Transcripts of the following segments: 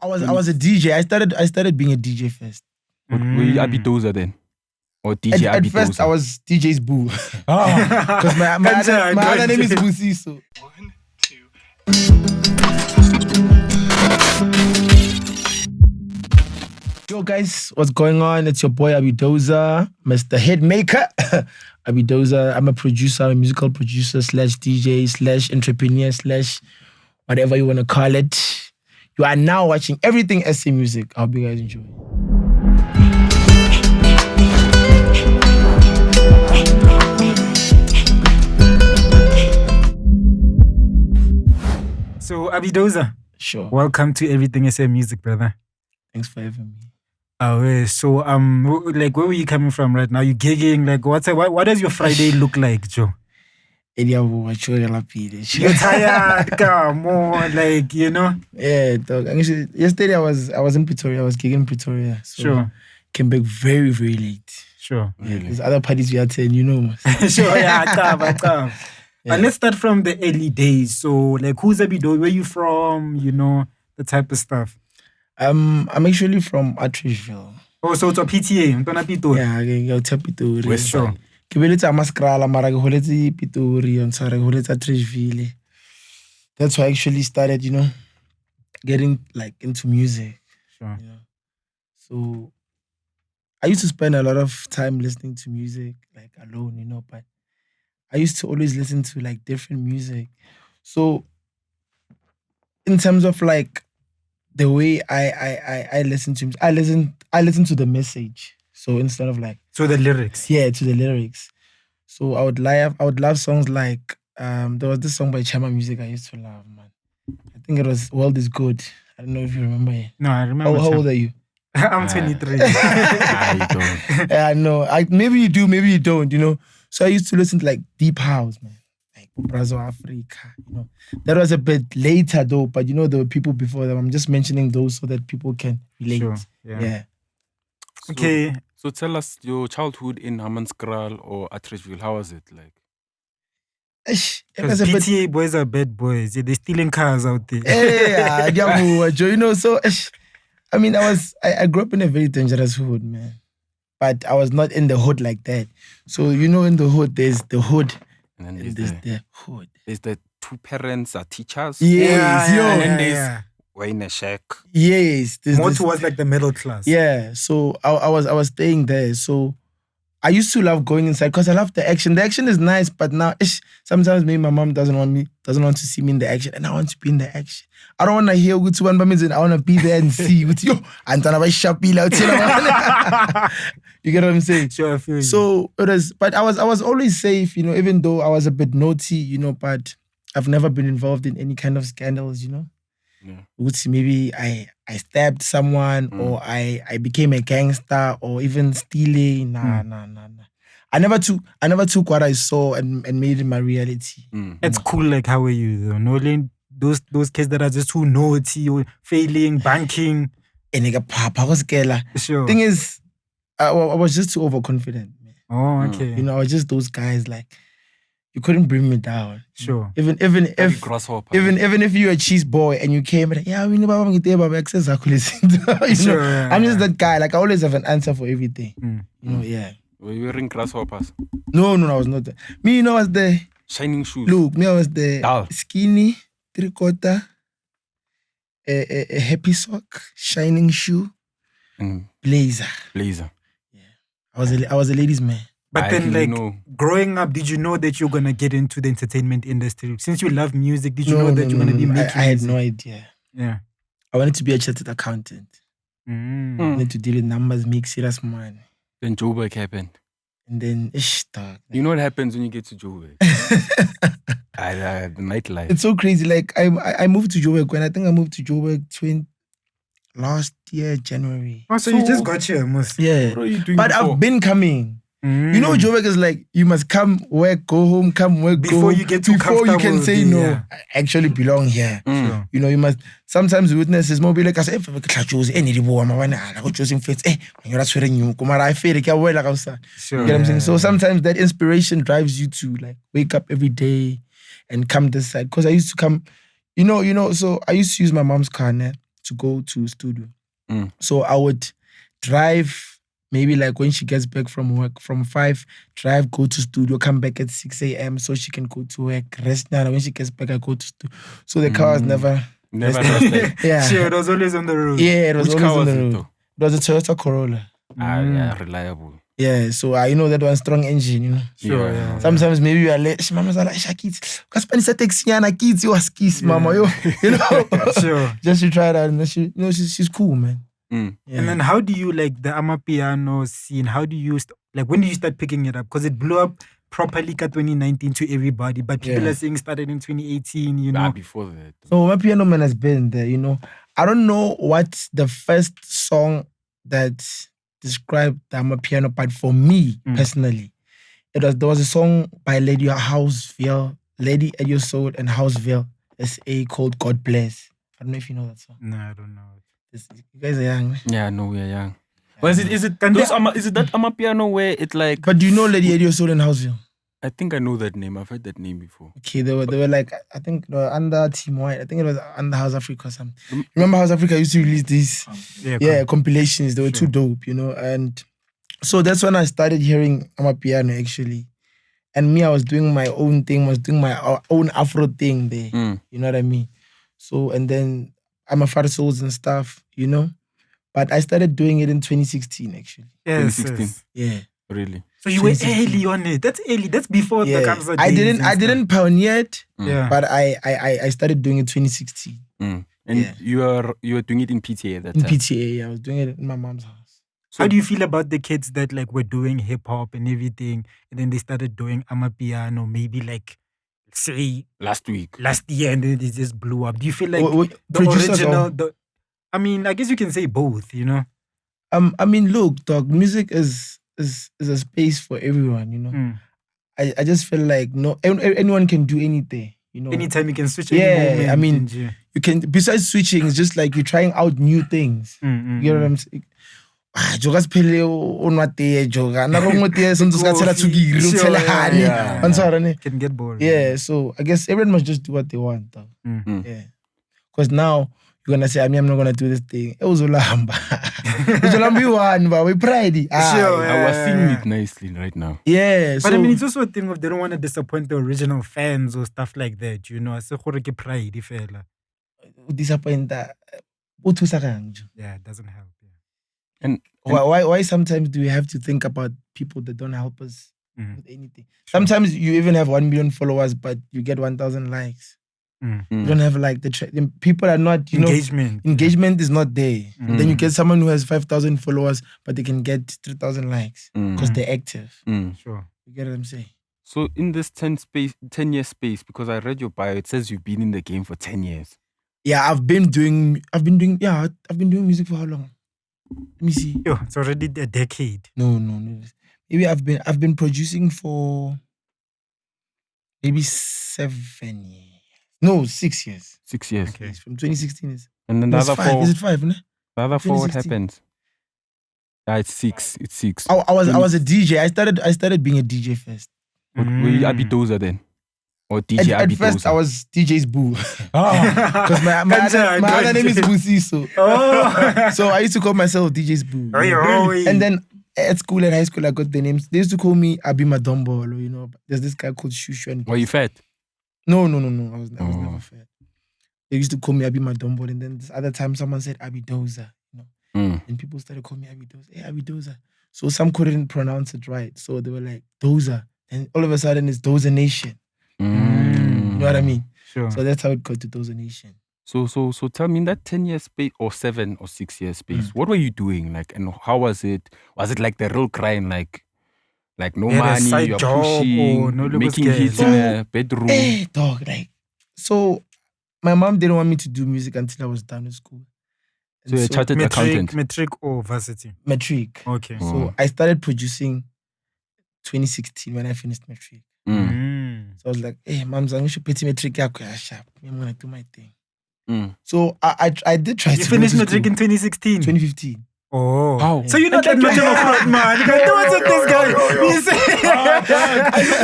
I was a DJ. I started being a DJ first. Were you Abidoza then? Or DJ At Abidoza? first, I was DJ's Boo. Ah. Because my other name is Busi, so. 1, 2. Yo guys, what's going on? It's your boy Abidoza, Mr. Hitmaker. Abidoza, I'm a producer, a musical producer / DJ / entrepreneur / whatever you want to call it. You are now watching everything SA Music. I hope you guys enjoy. So Abidoza, Sure. welcome to Everything SA Music, brother. Thanks for having me. Oh, yeah. So like, where were you coming from right now? You gigging? Like, what does your Friday look like, Joe? You're tired, come on, like, you know. Yeah, dog. Actually, yesterday I was in Pretoria. I was gigging in Pretoria. So Sure. Came back very, very late. Sure. Yeah, there's other parties we attend, you know. Sure, yeah, I come. But let's start from the early days. So, like, who's Abidoza? Where you from? You know, the type of stuff. I'm actually from Atteridgeville. Oh, so it's a PTA. Yeah, I tell Pretoria. West Sure. side. Ke beletsa Hammanskraal, mara ke holetse Pretoria, and so I holetse Atteridgeville. That's why I actually started, you know, getting like into music. Sure. You know? So I used to spend a lot of time listening to music, like alone, you know, but I used to always listen to like different music. So in terms of like the way I listen to music, I listen to the message. So instead of like So the lyrics. to the lyrics. So I would love songs like there was this song by Chama Music I used to love, man. I think it was World Is Good. I don't know if you remember it. No, I remember. How old are you? I'm 23. I don't. Yeah, I know. Maybe you do, maybe you don't, you know. So I used to listen to like Deep House, man. Like Brazil Africa, you know. That was a bit later though, but you know there were people before them. I'm just mentioning those so that people can relate. Sure. Yeah. Yeah. Okay. So tell us your childhood in Hammanskraal or Atteridgeville. How was it like? It Because was a bit PTA boys are bad boys. Yeah, they're stealing cars out there. yeah, you know, so I mean, I grew up in a very dangerous hood, man. But I was not in the hood like that. So, you know, in the hood, there's the hood And then and there's there's the, the hood. there's the two parents are teachers. Yes, yo. And then there's yeah. we're in a shack. Yes. There's More this- towards like the middle class. Yeah. So I was staying there. So I used to love going inside because I love the action. The action is nice, but now sometimes maybe my mom doesn't want to see me in the action, and I want to be in the action. I don't want to hear good one by I want to be there and see with you. And then you get what I'm saying? Sure, I feel you. So it was, but I was always safe, you know, even though I was a bit naughty, you know, but I've never been involved in any kind of scandals, you know. Yeah. Maybe I stabbed someone or I became a gangster or even stealing. Nah. I never took what I saw and made it my reality. It's cool, like, how are you though? No, like, those kids that are just too naughty or failing, banking. Sure. Thing is, I was just too overconfident, man. Oh, okay. You know, I was just those guys like you couldn't bring me down. Sure. Even Like if grasshopper. even if you're a cheese boy and you came like, yeah, we never want to baba access you Sure, know, yeah, I'm just that guy. Like I always have an answer for everything. You know, yeah. Were you wearing grasshoppers? No, I was not there. Me, you know, I was the Shining shoes. look. Me, I was the Dull. skinny 3/4, a happy sock, shining shoe, And blazer. blazer. I was a ladies' man. But I then, didn't like, know. growing up, did you know that you're gonna get into the entertainment industry? Since you love music, did you know that you're gonna be making I had music? no idea. Yeah. I wanted to be a chartered accountant. I wanted to deal with numbers, make serious money. Then Joburg happened. And then, dog. You know what happens when you get to Joburg? The nightlife. It's so crazy. Like, I moved to Joburg when I think I moved to Joburg last year, January. Oh, so you just got here, almost. Yeah. What are you doing But before? I've been coming. You know, Joburg is like, you must come, work, go home, come, work, go Before home. you get too Before you can comfortable say, with it, no, yeah. I actually belong here. Sure. You know, you must, sometimes witnesses more be like, I say, if I choose any reward, I go choosing faith. You're not swearing you. I feel like you're like outside. Sure. You get what I'm saying? So sometimes that inspiration drives you to like wake up every day and come this side. Because I used to come, you know, so I used to use my mom's car to go to studio. Mm. So I would drive, maybe like when she gets back from work, from 5, drive, go to studio, come back at 6 a.m. so she can go to work, rest now. When she gets back, I go to studio. So the car was never rested. Yeah. Sure, it was always on the road. Yeah, it was Which always car on was the it road. though? It was a Toyota Corolla. Yeah, reliable. Yeah, so I know that one strong engine, you know. Sure, Yeah. yeah. Sometimes maybe you are late. Mama's like, kids. Because taxi and kids, you ask kids, mama, you know. Sure. Just to try that, and she's cool, man. Mm. Yeah. And then how do you like the Amapiano scene? How do you like when did you start picking it up? Because it blew up properly in 2019 to everybody, but people are saying started in 2018. You know, Before that. So my piano man has been there, you know. I don't know what the first song that described the Amapiano, but for me personally, there was a song by Lady at Your Soul and Houseville SA called God Bless. I don't know if you know that song. no, I don't know. You guys are young. Yeah, no, we are young. Well, is it that Amapiano where it like? But do you know Lady at Your Soul and Houseville? I think I know that name. I've heard that name before. Okay, they were like, I think they were under Team White. I think it was under House Africa or something. Remember House Africa used to release these compilations. They were too dope, you know. And so that's when I started hearing Amapiano actually. And me, I was doing my own thing, was doing my own Afro thing there. You know what I mean? So, and then I'm a Far Souls and stuff, you know. But I started doing it in 2016 actually. Yes, 2016. Yeah. Really? So you were early on it. That's early. That's before the Kabza days I didn't pioneer it. Yeah. But I started doing it 2016. And you were doing it in PTA at that In time? PTA, I was doing it in my mom's house. So how do you feel about the kids that like were doing hip hop and everything, and then they started doing Amapiano maybe like say Last year, and then it just blew up? Do you feel like the producers original? I mean, I guess you can say both. You know. I mean, look, dog. Music is a space for everyone. You know. I just feel like anyone can do anything. You know. Anytime you can switch. Yeah, I mean, you can. Besides switching, it's just like you're trying out new things. You know what I'm saying? Jogas pele o nwate joga na go ngote sonto ska tshela tsukiri o tshele hane bansarane can get bored. Yeah, so I guess everyone must just do what they want though. Yeah, because now you're gonna say I'm not gonna do this thing. Uzolamba you one, but we pride. I was singing it nicely right now. Yeah, but I mean, it's also a thing of they don't want to disappoint the original fans or stuff like that. You know, so gore ke pride fela. Disappoint that. Yeah, it doesn't help. And why sometimes do we have to think about people that don't help us with anything? Sometimes you even have 1 million followers, but you get 1,000 likes. You don't have like the people are not, you engagement. know, engagement is not there. Then you get someone who has 5,000 followers, but they can get 3,000 likes because they're active. Sure, you get what I'm saying? So in this 10-year space, because I read your bio, it says you've been in the game for 10 years. Yeah, I've been doing music for how long? Let me see. Yo, it's already a decade. No. Maybe I've been producing for maybe 7 years. No, 6 years. 6 years. Okay. From 2016 and then the other 4. Is it 5? No? The other 4, what happened? It's 6. It's 6. I was a DJ. I started being a DJ first. Were you Abidoza then? Or DJ Abidoza? At first, I was DJ's Boo. Because my other name is Busiso. So I used to call myself DJ's Boo. And then at school and high school, I got the names. They used to call me Abi Madombolo, you know. There's this guy called Shushu. Were you fat? No. I was never fat. They used to call me Abi Madombolo. And then this other time, someone said Abidoza, you know. And people started calling me Abidoza. Hey, Abidoza. So some couldn't pronounce it right. So they were like, Doza. And all of a sudden, it's Doza Nation. You know what I mean? Sure. So that's how it got to Doza Nation. So tell me, in that 10-year space or 7 or 6 year space, what were you doing? Like, and how was it? Was it like the real grind? Like no money, you're pushing, making hits in a bedroom? Hey, dog, like, so my mom didn't want me to do music until I was done with school. So you're a chartered accountant? Metric or varsity? Metric. Okay. So I started producing 2016 when I finished Metric. So I was like, hey, mom, I'm should pay Metric. I'm going to do my thing. So I did try to. You finished Metric in 2016? 2015. Oh. How? So you're not that much of a front man. You go, what's with this guy? You say,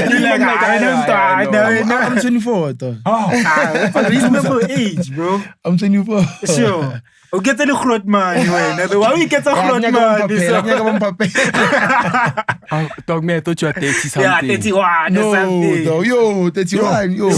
you're like, I'm 24. Though. That's a reasonable age, bro. I'm 24. Sure. O get a groot man, why we get a groot man? Dog, me, I thought you were 30 something. Yeah, 31 or something. No, yo, 31, yo.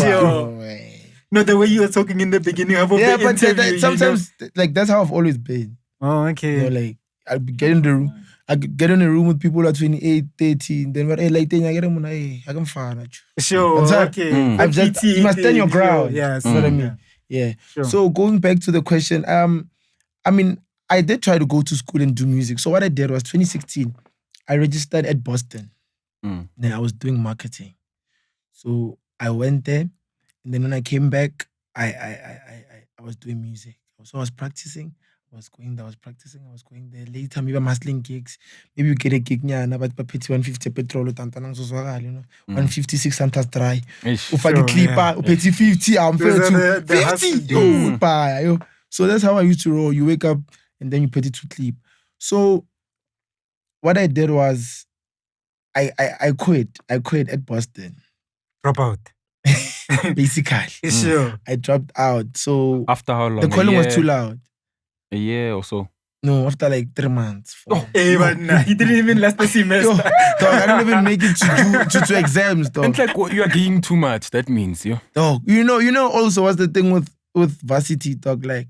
No, the way you were talking in the beginning of the interview. But sometimes, like, that's how I've always been. Oh, okay. You know, like, I'll be getting the room. I could get in a room with people who are 28, 30, then what like then I get them I can find Sure, okay. I'm just you must stand your ground. Yes. You know what I mean? Yeah. Sure. So going back to the question, I mean, I did try to go to school and do music. So what I did was 2016, I registered at Boston. Then I was doing marketing. So I went there, and then when I came back, I was doing music. So I was practicing. I was going there. Later, maybe I'm hustling gigs. Maybe you get a gig, but pay 150 petrol, you know, 156 Santa's dry. If I get clipper, pay 50, I'm fair to 50. So that's how I used to roll. You wake up and then you put it to sleep. So what I did was I quit. I quit at Boston. Drop out. Basically. Sure. I dropped out. So after how long? The calling was too loud. A year or so? No, after like 3 months. Hey, but he didn't even last the semester. Dog, I didn't even make it to exams, dog. It's like you are doing too much. That means, yeah. Dog, you know also what's the thing with varsity, dog, like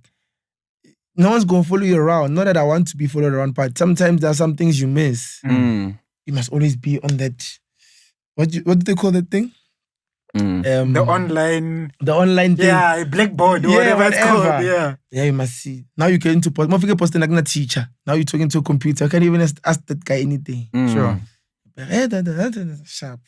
no one's gonna follow you around. Not that I want to be followed around, but sometimes there are some things you miss. You must always be on that. What do they call that thing? The online thing. Yeah, blackboard, whatever it's called. Yeah, you must see. Now you get into post. More posting like a teacher. Now you're talking to a computer. I can't even ask that guy anything. Sure. Sharp.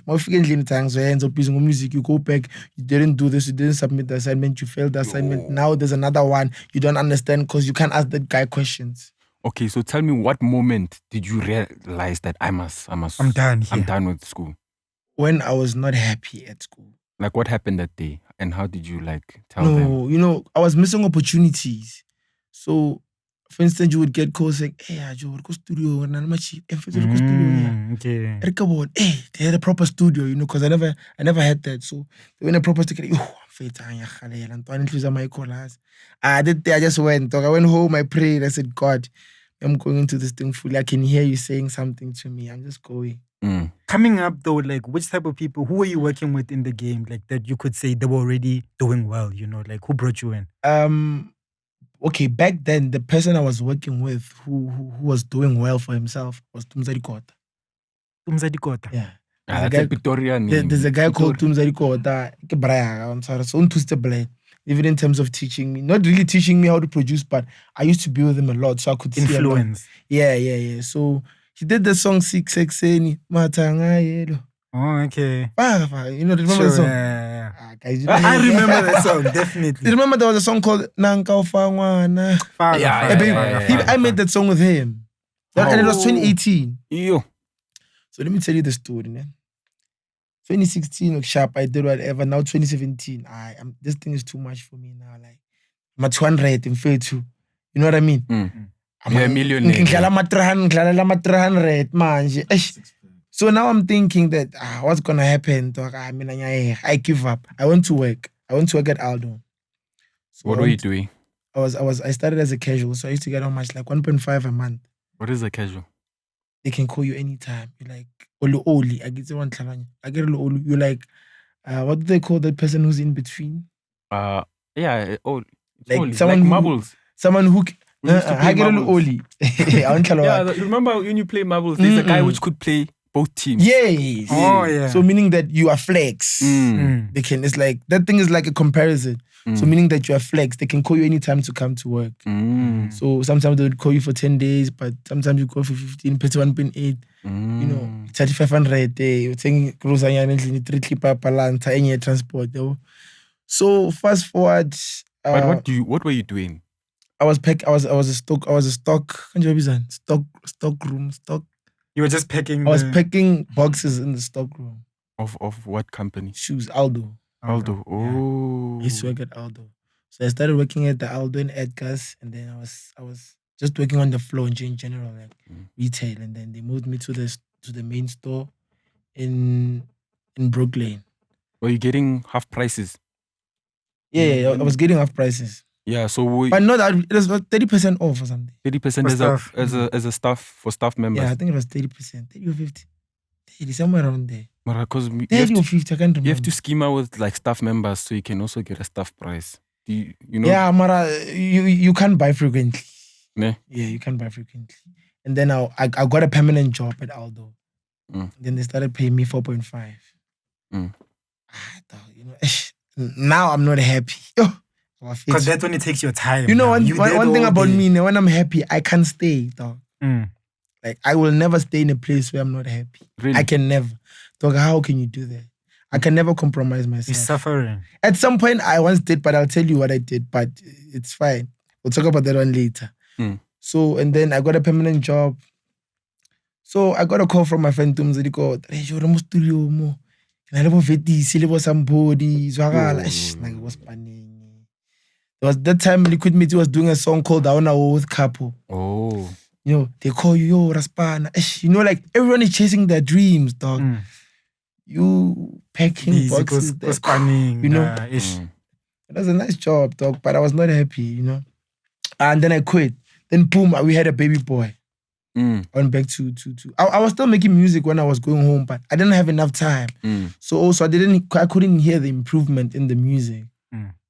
More frequently times where ends up using music. You go back. You didn't do this. You didn't submit the assignment. You failed the assignment. Now there's another one you don't understand because you can't ask that guy questions. Okay, so tell me, what moment did you realize that I'm done here. I'm done with school? When I was not happy at school. Like, what happened that day? And how did you, like, tell them? No, you know, I was missing opportunities. So, for instance, you would get calls like, hey, Joe, go studio. Okay. Hey, they had a proper studio, you know, because I never had that. So, they went a proper studio. I just went. I went home, I prayed. I said, God, I'm going into this thing fully. I can hear you saying something to me. I'm just going. Coming up though, like which type of people, who were you working with in the game, like that you could say they were already doing well, you know, like who brought you in? Okay, back then the person I was working with who was doing well for himself was Tumza D'Kota. Tumza D'Kota? Yeah. That's a Pretoria name. There's a guy called Tumza D'Kota. Even in terms of teaching me, not really teaching me how to produce, but I used to be with him a lot, so I could see influence. Yeah. So he did the song 6 Matanga Yelo. Oh, okay. You know, remember the song? Yeah. Guys, I remember that song, definitely. You remember there was a song called Nanka Ufangwana? I made that song with him. And it was 2018. So let me tell you the story, man. 2016, sharp, I did whatever. Now 2017, this thing is too much for me now. Like, I'm at 200 in fair too. You know what I mean? I'm a millionaire. So now I'm thinking that what's gonna happen? I give up. I went to work. At Aldo. So what were you doing? I started as a casual, so I used to get how much, like 1.5 a month. What is a casual? They can call you anytime. You're like Oli. I get one challenge. I get Oli. You're like what do they call that person who's in between? Like Oli. Someone like marbles. Someone who I get Oli. Remember when you play marbles, there's a guy which could play both teams. Yes. Oh yeah. So meaning that you are flex. They can. It's like that thing is like a comparison. So meaning that you are flex. They can call you anytime to come to work. So sometimes they would call you for 10 days, but sometimes you call for 15, 1.8. You know, 3,500. You're saying Rosanya 3 clipper palanta any transport. So fast forward. But what were you doing? I was a stock. Room. You were just packing. I was packing boxes in the stock room. Of what company? Shoes, Aldo. Oh. I used to work at Aldo. So I started working at the Aldo in Edgar's, and then I was just working on the floor in general, like retail, and then they moved me to the main store in Brooklyn. Were you getting half prices? Yeah, I was getting half prices. Yeah, so But not that, it was 30% off or something. 30% as a staff for staff members. Yeah, I think it was 30%, 30 or 50. 30, somewhere around there. Because 30 or 50, I can't remember. You have to schema with like staff members so you can also get a staff price. You know? Yeah, Mara, you can't buy frequently. Ne? Yeah, you can't buy frequently. And then I got a permanent job at Aldo. Then they started paying me 4.5. You know, now I'm not happy. Because that's when it takes your time. You know, one thing about me, when I'm happy, I can't stay, dog. Like, I will never stay in a place where I'm not happy. Really? I can never. Dog, how can you do that? I can never compromise myself. You're suffering. At some point, I once did, but I'll tell you what I did. But it's fine. We'll talk about that one later. So, and then I got a permanent job. So I got a call from my friend Tumza D'Kota. Hey, you're in the studio mo. And I never vetty, somebody. Like, it was funny. There was that time Liquid Meat was doing a song called Aona with Capo. Oh. You know, they call you, yo, Raspana. You know, like, everyone is chasing their dreams, dog. You packing boxes. You know. It was a nice job, dog, but I was not happy, you know. And then I quit. Then boom, we had a baby boy. Went back to I was still making music when I was going home, but I didn't have enough time. So also I couldn't hear the improvement in the music.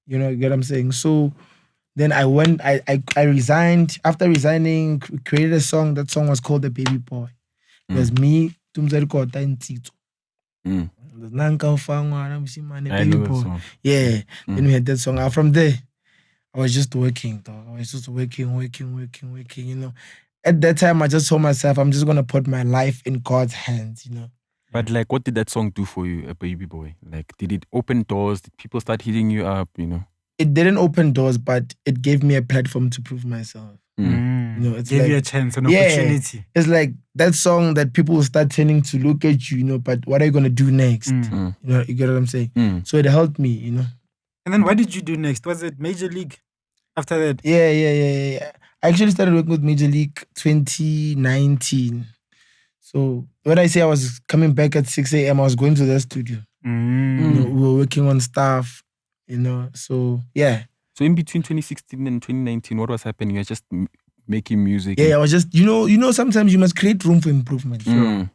You know, you get what I'm saying? So then I resigned. After resigning, created a song. That song was called The Baby Boy. It was me, Tumza D'Kota and Tsitso. Baby Boy. Yeah. Then we had that song. From there, I was just working, dog. I was just working, you know. At that time, I just told myself, I'm just going to put my life in God's hands, you know. But like, what did that song do for you, A Baby Boy? Like, did it open doors? Did people start hitting you up, you know? It didn't open doors, but it gave me a platform to prove myself. You know, it gave you a chance, an opportunity. It's like that song that people will start turning to look at you, you know, but what are you going to do next? You know, you get what I'm saying? So it helped me, you know. And then what did you do next? Was it Major League after that? Yeah. I actually started working with Major League 2019. So when I say I was coming back at 6 a.m., I was going to the studio. You know, we were working on stuff, you know. So, yeah. So in between 2016 and 2019, what was happening? You were just making music? Yeah, I was just, you know, sometimes you must create room for improvement. You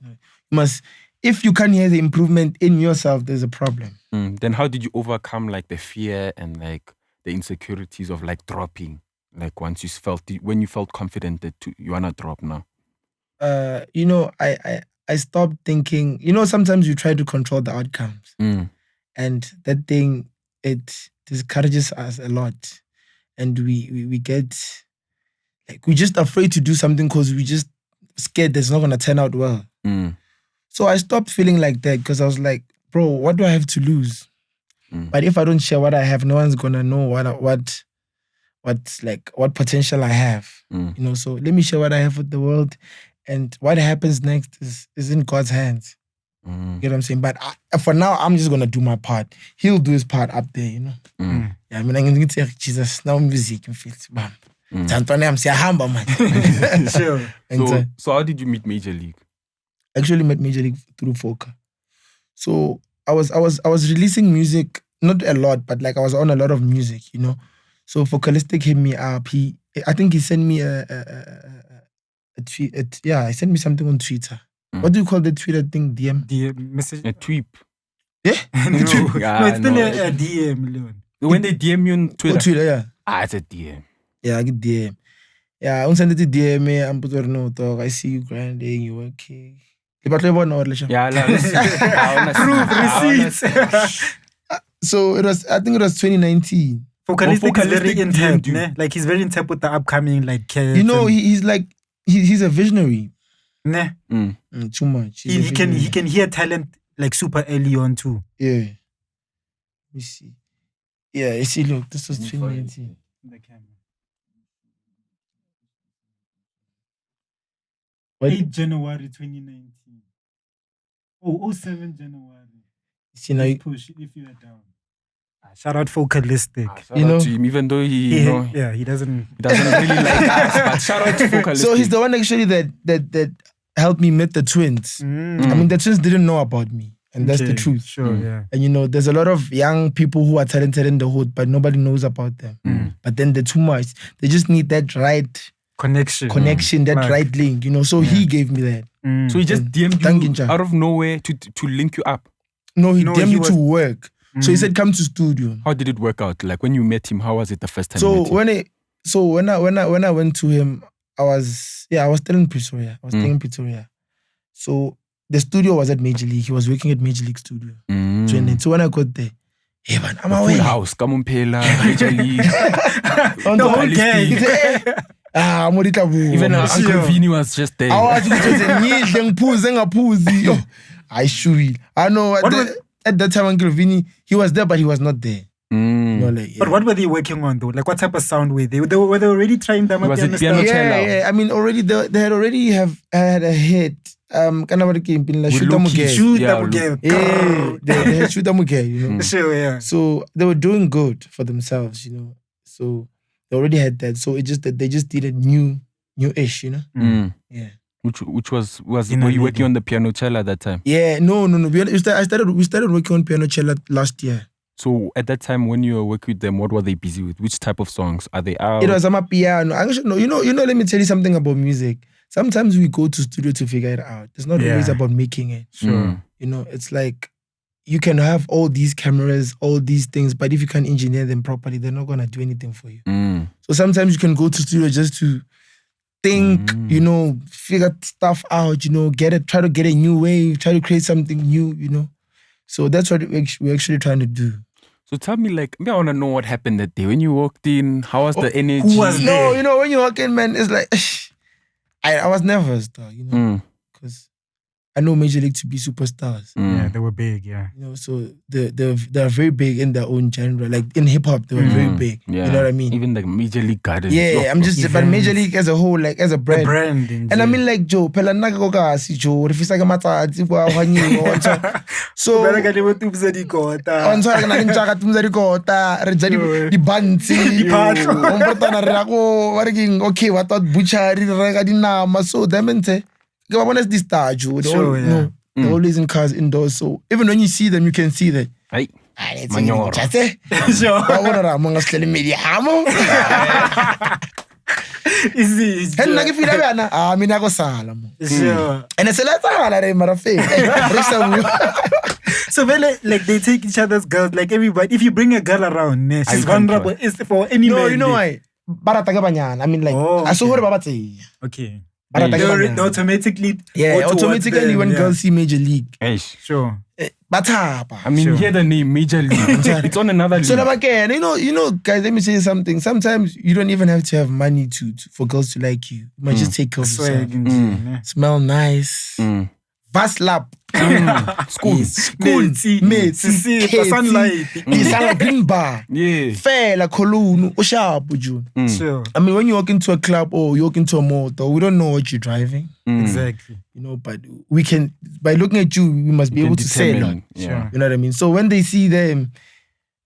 must, if you can't hear the improvement in yourself, there's a problem. Then how did you overcome like the fear and like the insecurities of like dropping? Like when you felt confident that you wanna drop now? You know, I stopped thinking. You know, sometimes you try to control the outcomes, and that thing, it discourages us a lot, and we get like, we're just afraid to do something because we just scared that it's not gonna turn out well. So I stopped feeling like that because I was like, bro, what do I have to lose? But if I don't share what I have, no one's gonna know what potential I have. You know, so let me share what I have with the world, and what happens next is in God's hands. You get what I'm saying? But for now, I'm just gonna do my part. He'll do his part up there, you know. Yeah, I mean, I'm gonna say Jesus now music and feel bam. I'm saying humble man. Sure. So how did you meet Major League? I actually met Major League through Foca. So I was releasing music, not a lot, but like I was on a lot of music, you know. So Focalistic hit me up. I think he sent me a tweet. He sent me something on Twitter. What do you call the Twitter thing? DM? DM message? A tweet. Yeah? No, it's still a DM, Leon. When they DM you on Twitter? On Twitter, yeah. It's a DM. Yeah, I get DM. Yeah, I send it to DM me. I'm putting no talk. I see you grinding, you working. Yeah, proof receipts. So I think it was 2019. Focalistic is very in tap, ne? Like he's very in tap with the upcoming like. You know, he's like he's a visionary. Ne? Too much. He can hear talent like super early on too. Yeah. Let me see. Yeah, you see, look, this was 2019. The camera. What? 8 January 2019. 07 January. See now, push if you are down. Shout out Focalistic. Shout out to him, even though he doesn't really like us, but shout out to Focalistic. So he's the one actually that helped me meet the twins. I mean, the twins didn't know about me And that's the truth. Sure, yeah. And there's a lot of young people who are talented in the hood, but nobody knows about them. But then they're too much. They just need that right connection, that right link, So he gave me that. So he just DM'd you out of nowhere to link you up? No, he DM'd me to work. So he said, come to studio. How did it work out? Like when you met him, how was it the first time so you met him? when I went to him, I was still in Pretoria. staying in Pretoria. So the studio was at Major League. He was working at Major League Studio. So when I got there, hey man, I'm away. Full house, come on, Pela, Major League. On the whole gang. Even Uncle Vinny was just there. I know at that time Uncle Vinny, he was there, but he was not there. But what were they working on though? Like what type of sound were they? Were they already trying the Amapiano piano stuff? cello? I mean, already they had already had a hit. Shoot Amogelang. they had Shoot Amogelang, Sure, yeah. So they were doing good for themselves, So they already had that. So it just that they just did a new-ish, Yeah. Which was were you working on the piano cello at that time? Yeah, no. We started working on piano cello last year. So at that time when you were working with them, what were they busy with? Which type of songs? Are they out? It was Amapiano. Let me tell you something about music. Sometimes we go to studio to figure it out. It's not always about making it. Sure. It's like you can have all these cameras, all these things, but if you can't engineer them properly, they're not gonna do anything for you. So sometimes you can go to studio just to think, figure stuff out, try to get a new wave, try to create something new, So that's what we're actually trying to do. So tell me, I want to know what happened that day. When you walked in, how was the energy? Who was there? No, when you walk in, man, it's like, I was nervous though, because I know Major League to be superstars. Yeah, they were big, yeah. So they're very big in their own genre. Like in hip hop, they were very big. Yeah. You know what I mean? Even like Major League Gardens. Yeah, but Major League as a whole, like as a brand. The brand. And I mean, like Joe, Pela Nagagoga, si Joe, if it's like a matsatsi, so Tumza D'Kota. on Saturday night, Tumza D'Kota, Rejadi, the Bansi, okay, what thought Butchari, Regadina, so them and say, go on as this star, Joe. They're always in cars indoors, so even when you see them, you can see that. Hey. Manyor. Sure. So like they take each other's girls, like everybody. If you bring a girl around, she's vulnerable. It's for any man. No, you know why? I mean, like, I saw her about okay. Automatically. Yeah, automatically when girls see Major League. Sure. I mean, hear the name Major League. It's on another league. So again, guys, let me say something. Sometimes you don't even have to have money for girls to like you. You might just take care of yourself. Smell nice. Vast lap. School. Mate. Sunlight. Green bar. Yeah. Fair, like Cologne. Sure. I mean, when you walk into a club or you walk into a motor, we don't know what you're driving. Exactly. But we can, by looking at you, we must be able to say a lot. Yeah. You know what I mean? So when they see them,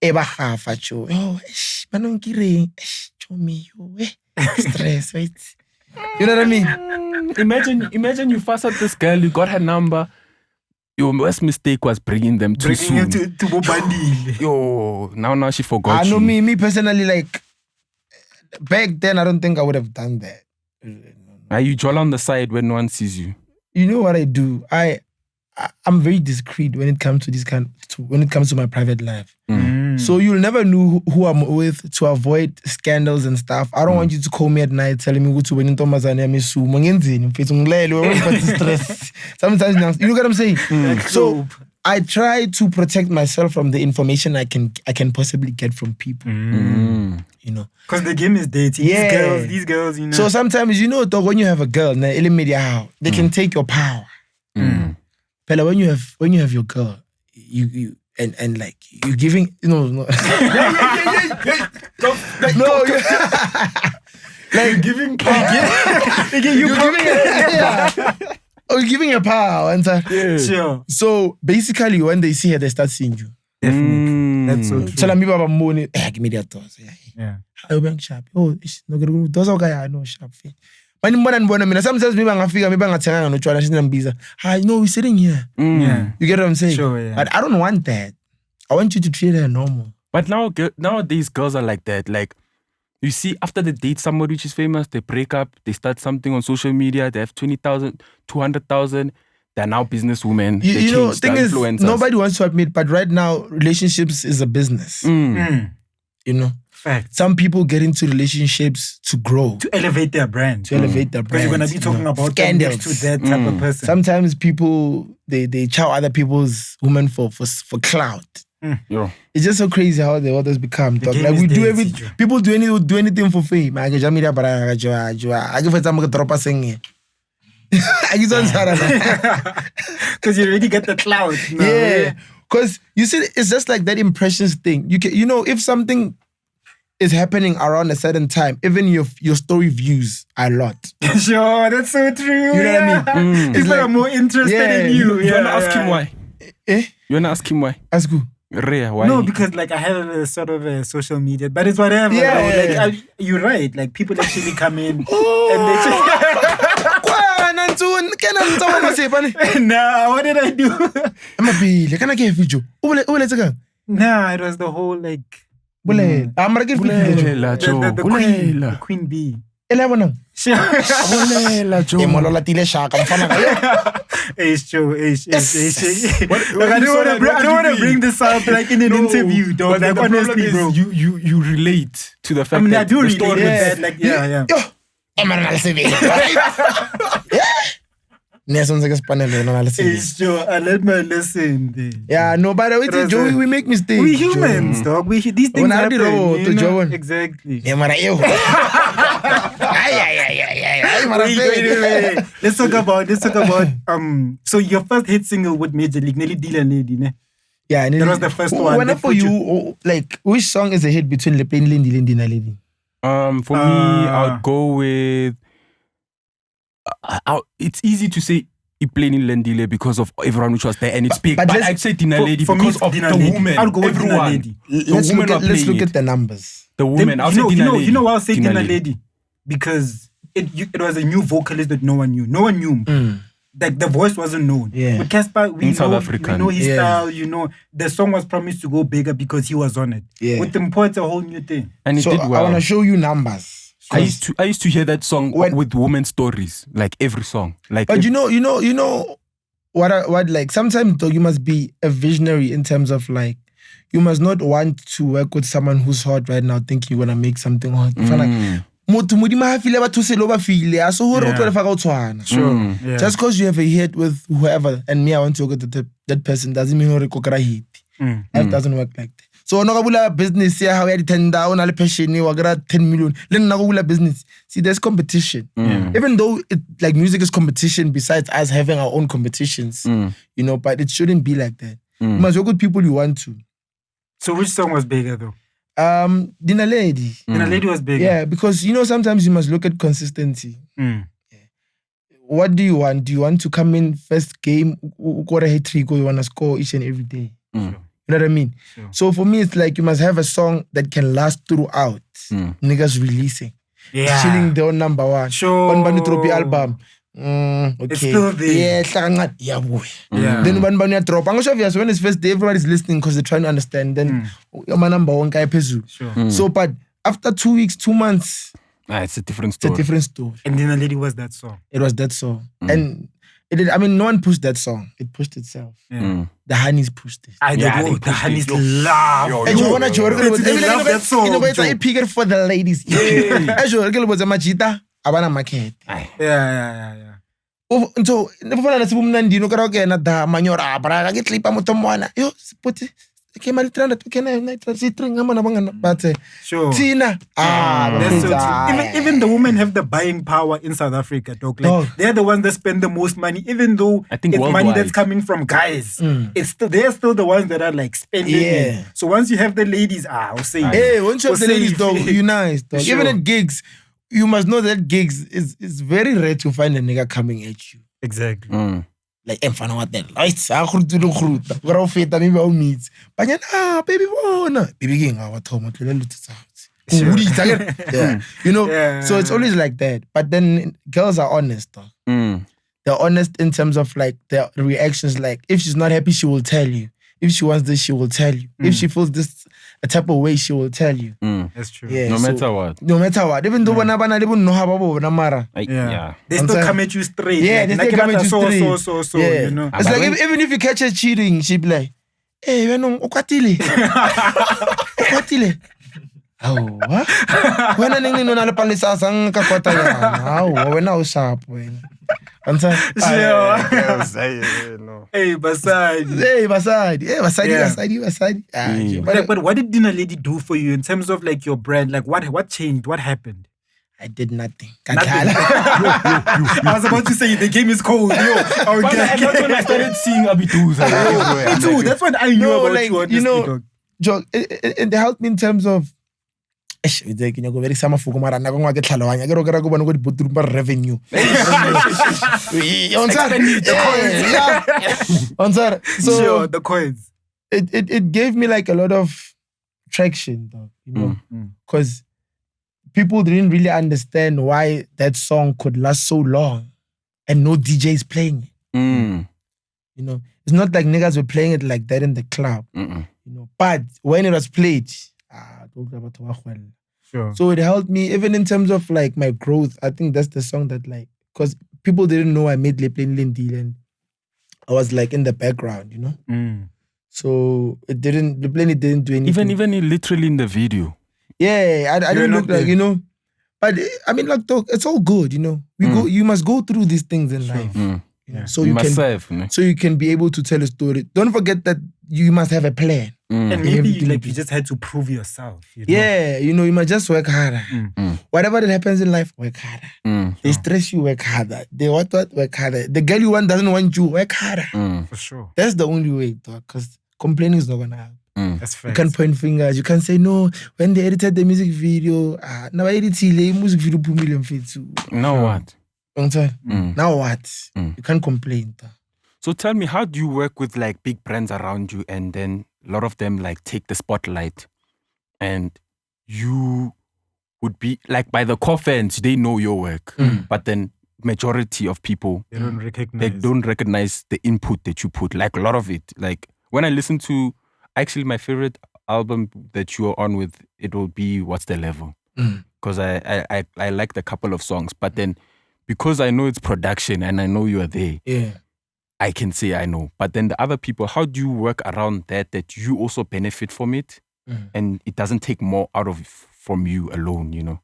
stress, right? You know what I mean? Imagine you fuss at this girl, you got her number. Your worst mistake was bringing them too soon. Bringing him to Bobandi. Yo, now she forgot you. I know me personally, like, back then, I don't think I would have done that. Are you draw on the side when no one sees you? You know what I do? I'm very discreet when it comes to when it comes to my private life. So you'll never know who I'm with to avoid scandals and stuff. I don't want you to call me at night telling me to when in Sometimes you know what I'm saying? So I try to protect myself from the information I can possibly get from people. Because the game is dating. Yeah. These girls, So sometimes, when you have a girl, they can take your power. Pella, when you have your girl, you and like you're giving like giving power. You're giving her power and Sure. So basically, when they see her, they start seeing you. Definitely. That's so true. Tell me about money. Give me that toss. Yeah. How bank sharp? Oh, it's not gonna do. Those guy I know sharp. Sometimes maybe ngafika no tshwala shinambiza. Hi, no, we're sitting here. Yeah. You get what I'm saying? Sure, yeah. But I don't want that. I want you to treat her normal. But nowadays girls are like that. Like, you see, after they date somebody which is famous, they break up, they start something on social media, they have 20,000, 200,000. They're now businesswomen. You know, thing is, influencers. nobody wants to admit, but right now, relationships is a business. You know? Fact. Some people get into relationships to grow. To elevate their brand. To elevate their brand. Because you're going to be talking about scandals to that type of person. Sometimes people, they chow other people's women for clout. Yeah. It's just so crazy how the others become. Like we do everything. People do anything for fame. I give a drop a singing. Because you already get the clout. No? Yeah. Because you see, it's just like that impressions thing. You know, if something is happening around a certain time, even your story views are a lot. Sure, that's so true. You know what I mean? People are more interested in you. You wanna ask him why? You wanna ask him why? Ask who? Rhea, why? No, because like I have a sort of a social media, but it's whatever. You're right. Like people actually come in and they Nah, what did I do? Can I get a video? Nah, it was the whole like the queen bee. Sure. It's true. I don't want to bring this up like in an interview, dog. Like honestly, bro. You relate to the fact I mean, that I do relate story to that. Like, yeah. It's true. I let my lesson. Yeah, no, by the way, Joey, we make mistakes. We humans, dog. These things happen. Exactly. Wait. Let's talk about so your first hit single with Major League, Nelly Dila Lady, ne? Yeah, that was the first one. When for you, like, which song is a hit between Le Plain Lindy and Dina Lady? For me, I would go with. It's easy to say Plain Lendile because of everyone which was there and it's big. But I'd say Dina Lady because of Dina the Lady. woman. I'll go with everyone. Dina Lady. Let's look at the numbers. The woman. I'll say Dina Lady. You know why I'll say Dina Lady? Because it was a new vocalist that no one knew. No one knew. Like the voice wasn't known. Yeah. With Cassper, we know his Yeah. style. You know, the song was promised to go bigger because he was on it. Yeah. With Tempo, it's a whole new thing. And it So did I well. want to show you numbers. I used to hear that song with women's stories, like every song. Like, But you know what like sometimes though you must be a visionary in terms of like you must not want to work with someone who's hot right now thinking you're gonna make something hot. Sure. Just because you have a hit with whoever and me I want to work with that person doesn't mean you're a hit. Life doesn't work like that. So no business here how you tend down all passion you got 10 million. Then no business. See, there's competition. Even though like music is competition besides us having our own competitions, you know, but it shouldn't be like that. You must work with people you want to. So which song was bigger though? Dina Lady. Dina Lady was bigger. Yeah, because you know sometimes you must look at consistency. What do you want? Do you want to come in first game, got a hat trick, or you want to score each and every day? You know what I mean? Sure. So for me, it's like you must have a song that can last throughout. Niggas releasing. Chilling their number one. Sure. On Banu Trophy album. Okay. It's still there. Yeah, boy. Then when Banu drop, I'm sure when it's first day, everybody's listening because they're trying to understand. Then my number one guy pesu. Sure. So, but after 2 weeks, 2 months, it's a different story. it's a different story. And Dina Lady was that song. It was that song. And it did, I mean, no one pushed that song. It pushed itself. The Honeys pushed it. The Honeys love. And you wanna joke They love that song. You know, it's a picker for the ladies. As you was a machita, Abana market. Yeah. So, never found a woman, you know, karaoke and the manora, but I get sleep. I'm yo, put it. Came a little but Sure. Tina. That's so true. Even the women have the buying power in South Africa, dog. Like they're the ones that spend the most money, even though I think it's worldwide. money that's coming from guys. They're still the ones that are like spending it. So once you have the ladies, I'll say. Hey, once you have the ladies, dog, you nice, dog. Sure. Even at gigs, you must know that gigs is very rare to find a nigga coming at you. Exactly. Like, mfana what the lights are khruta. Go feta maybe all meets. But baby bona. Baby king our Tom to the Sure. Yeah. You know, so it's always like that. But then girls are honest, though. They're honest in terms of like their reactions. Like if she's not happy, she will tell you. If she wants this, she will tell you. If she feels this a type of way, she will tell you. That's true. Yeah, No matter what. No matter what. Even though they don't know how mara. Yeah. They still come at you straight. Yeah, they still come at you straight. So, yeah. you know. It's like even if you catch her cheating, she'll be like, hey, ukwatile. Ukwatile. Oh, what? When I didn't know the police are saying, when I was sharp, when. Hey, Basadi. But what did Dinner Lady do for you in terms of like your brand? Like what changed? What happened? I did nothing. I was about to say the game is cold. That's when I started seeing Abidoza. Me too. That's when I knew about you. Honestly, you know, Joe, it helped me in terms of revenue. So the coins. It gave me like a lot of traction, though, you know, because people didn't really understand why that song could last so long and no DJs playing it. You know, it's not like niggas were playing it like that in the club. You know, but when it was played, sure. So it helped me even in terms of like my growth. I think that's the song that like, because people didn't know I made Le Plain Lindy and I was like in the background, you know. So the Plain didn't do anything. Even literally in the video. Yeah, I didn't look like, you know. But I mean, like, it's all good, you know. You must go through these things in life. You know, so you can be able to tell a story. Don't forget that you must have a plan. And maybe you just had to prove yourself. You know? Yeah, you know, you must just work harder. Whatever that happens in life, work harder. They stress you, work harder. They what, work harder. The girl you want doesn't want you, work harder. For sure. That's the only way, because complaining is not gonna help. That's fair. You can't point fingers. You can't say no. When they edited the music video, now I edit the music video Now what? Now what? You can't complain. So tell me, how do you work with like big brands around you, and then a lot of them like take the spotlight, and you would be like, by the core fans, they know your work, but then majority of people they don't recognize the input that you put. Like a lot of it, like when I listen to actually my favorite album that you are on with, it will be What's the Level, because I like the couple of songs, but then because I know it's production and I know you are there, I can say I know. But then the other people, how do you work around that you also benefit from it, and it doesn't take more out of from you alone, you know?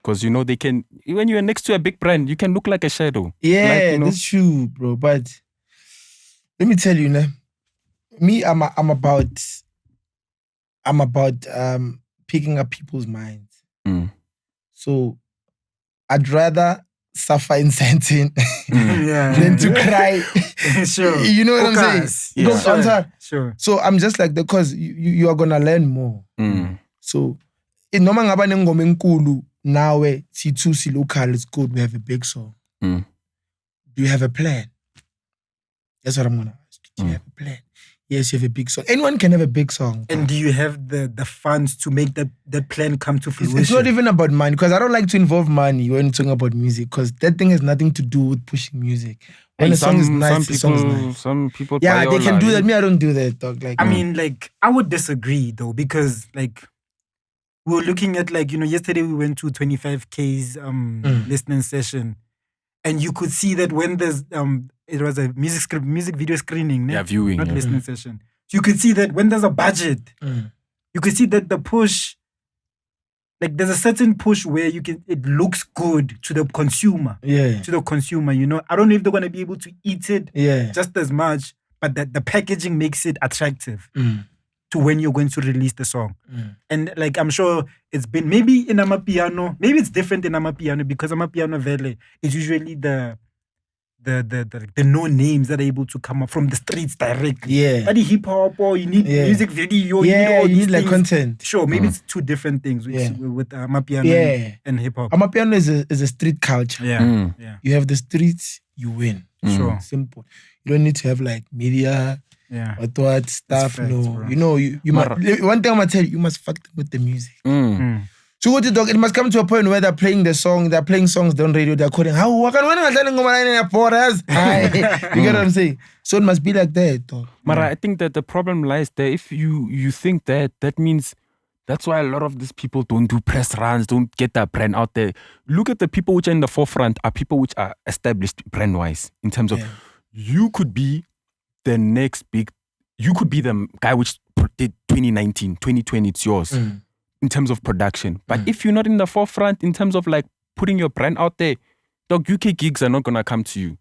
Because, you know, they can, when you're next to a big brand, you can look like a shadow. Yeah, like, you know, that's true, bro. But let me tell you, me, I'm about picking up people's minds. So I'd rather suffer in Santin than to cry. Sure. You know what I'm saying? Sure. So I'm just like, because you are gonna learn more. So in noma ngaba nengoma enkulu nawe Tsitso local is good, we have a big song. Do you have a plan? That's what I'm gonna ask. Do you have a plan? Yes, you have a big song. Anyone can have a big song. And do you have the funds to make that plan come to fruition? It's not even about money, because I don't like to involve money when talking about music, because that thing has nothing to do with pushing music. When a song is nice, the song is nice. Some people, yeah, they can do that. Me, I don't do that, dog. Like, I mean, like, I would disagree though, because like we were looking at, like, you know, yesterday we went to 25K's listening session, and you could see that when there's it was a music video screening, viewing, not listening session. So you could see that when there's a budget, you could see that the push, like there's a certain push where it looks good to the consumer. Yeah. To the consumer, you know. I don't know if they're gonna be able to eat it just as much, but that the packaging makes it attractive to when you're going to release the song. And like, I'm sure it's been maybe in Amapiano, maybe it's different in Amapiano, because Amapiano Vele is usually the no names that are able to come up from the streets directly. Yeah. But the hip hop, or you need music video, you need like things. content. Sure, maybe it's two different things with Amapiano and hip hop. Amapiano is a street culture. Yeah. You have the streets, you win. Sure. Simple. You don't need to have like media. What stuff. Facts, no, bro. you know, you must. One thing I'm gonna tell you, you must fuck with the music. So what the dog? It must come to a point where they're playing songs on radio. They're calling. How? You get what I'm saying? So it must be like that, dog. Mara, I think that the problem lies there. If you think that means that's why a lot of these people don't do press runs, don't get their brand out there. Look at the people which are in the forefront are people which are established brand wise in terms of you could be the next big. You could be the guy which did 2019, 2020. It's yours. In terms of production. But if you're not in the forefront in terms of like putting your brand out there, dog, UK gigs are not gonna come to you.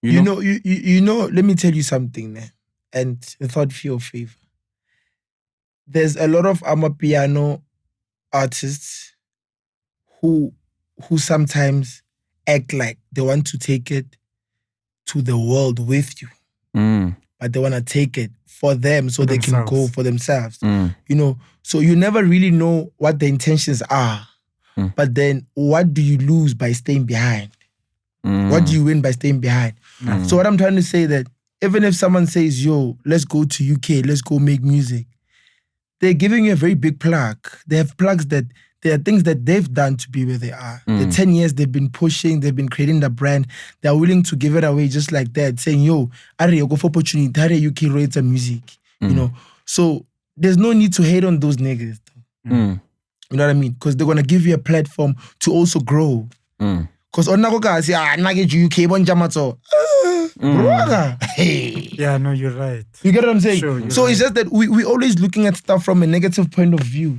You know, let me tell you something, man. And without fear or favor. There's a lot of Amapiano artists who sometimes act like they want to take it to the world with you. But they want to take it for them so they can go for themselves. So you never really know what the intentions are. But then what do you lose by staying behind? What do you win by staying behind? So what I'm trying to say that even if someone says, yo, let's go to UK, let's go make music, they're giving you a very big plug. They have plugs that there are things that they've done to be where they are. The 10 years they've been pushing, they've been creating the brand. They're willing to give it away just like that, saying, yo, Are, go for opportunity, Are, you can rate some music. So there's no need to hate on those niggas. You know what I mean? Because they're going to give you a platform to also grow. Because on Nagoga, say, nugget UK, bon jamato. Hey. Yeah, no, you're right. You get what I'm saying? Sure, so it's just that we always looking at stuff from a negative point of view.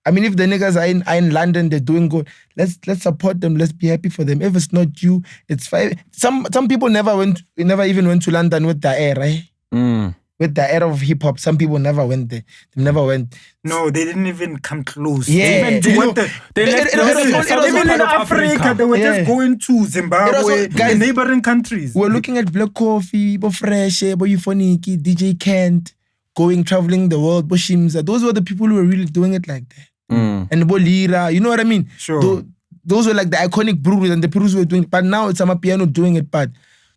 I mean, if the niggas are in London, they're doing good. Let's support them. Let's be happy for them. If it's not you, it's fine. Some people never even went to London with the air, right? With the era of hip hop, some people never went there. They never went. No, they didn't even come close. Yeah, they went even in Africa. They were just going to Zimbabwe, guys, neighboring countries. We're looking at Black Coffee, Bo Fresh, Bo Euphonic, DJ Kent, traveling the world, Bo Shimza. Those were the people who were really doing it like that. And Bo Lira, you know what I mean? Sure. Those were like the iconic breweries and the Perus were doing it. But now it's Amapiano doing it. But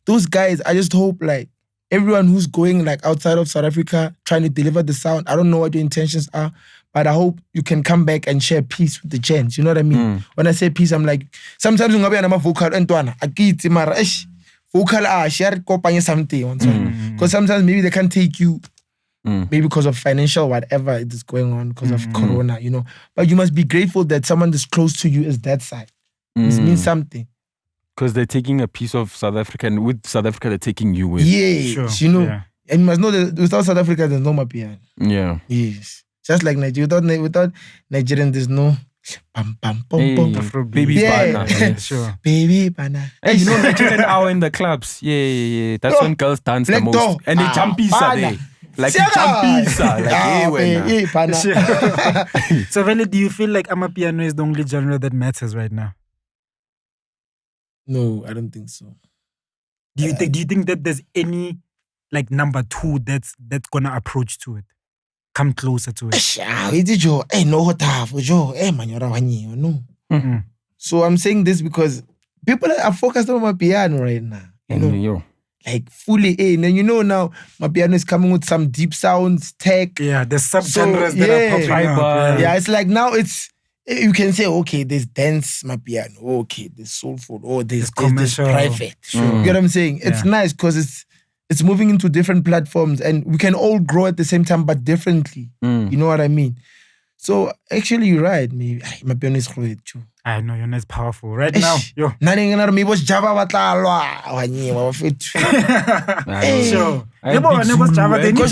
those guys, I just hope like everyone who's going like outside of South Africa trying to deliver the sound, I don't know what your intentions are, but I hope you can come back and share peace with the gents. You know what I mean? When I say peace, I'm like, sometimes you have a vocal entwana, akiti mara vocal share kopanya something. Because sometimes maybe they can't take you, maybe because of financial whatever it is going on, because of Corona, you know. But you must be grateful that someone that's close to you is that side. It means something. Because they're taking a piece of South Africa, and with South Africa, they're taking you with. Yeah, you know. Yeah. And you must know that without South Africa, there's no Amapiano. Yeah. Yes. Just like Nigeria. Without Nigerian, there's no pam pam pom pom. Baby banana. Yeah. Sure. Baby banana. Hey, you know Nigerian hour in the clubs. Yeah. That's when girls dance the most. And they jump there. Like So really, do you feel like Amapiano is the only genre that matters right now? No, I don't think so. Do you think that there's any like number two that's gonna approach to it? Come closer to it. No. So I'm saying this because people are focused on Amapiano right now. You know? Like fully in. And you know now Amapiano is coming with some deep sounds, tech. Yeah, there's subgenres that are popping up. Yeah, it's like now you can say, okay, there's dance Amapiano, okay, there's soulful, there's private. Sure. You get what I'm saying? It's nice because it's moving into different platforms and we can all grow at the same time but differently. You know what I mean? So actually you're right, maybe Amapiano is great too. I know, you're not powerful. Right now, yo. Sure. Because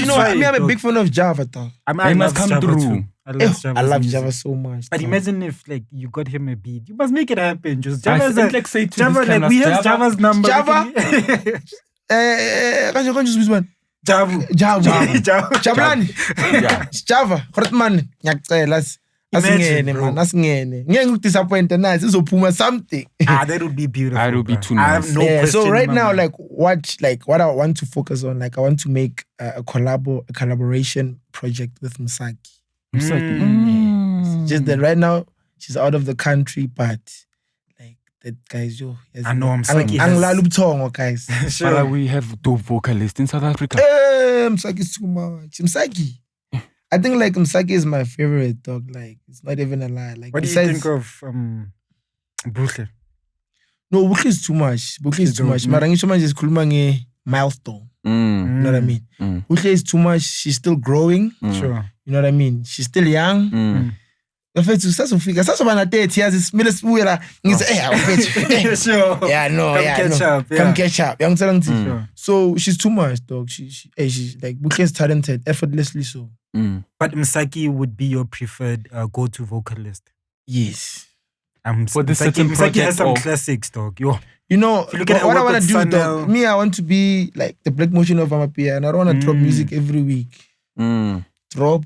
you know, I'm a big fan of Java though. I must come Java through. Too. I love Java so much. But imagine if like you got him a beat. You must make it happen. Just Java is like we have Java's number. Java. Can't just use one. Java. Java. Hortman. Asingene. Disappoint nice. It's something. That would be beautiful. That would be too nice. I have no question. So right now, like what I want to focus on, like I want to make a collaboration project with Msaki. Just that right now she's out of the country, but like that guys, I know Msaki. Guys. Sure. But we have dope vocalists in South Africa. Msaki is too much. Msaki. I think like Msaki is my favorite dog. Like it's not even a lie. Like what do you think of Buhle? No, Buhle is too much. Buhle is too much. Marangisho manje is khuluma milestone. You know what I mean? Buhle is too much. She's still growing. Sure. You know what I mean? She's still young. Mfethu sasofika sasobana 30 years isimile sibuyela ngithi mfethu Sure. Come catch up. Yangitshela ngithi. So she's too much dog. She's like Buhle is talented effortlessly so. But Msaki would be your preferred go-to vocalist. Yes. For the certain Msaki has some classics dog. You know, if you look at what I want to do dog, me I want to be like the Black Motion of Amapiano. I don't want to drop music every week. Drop,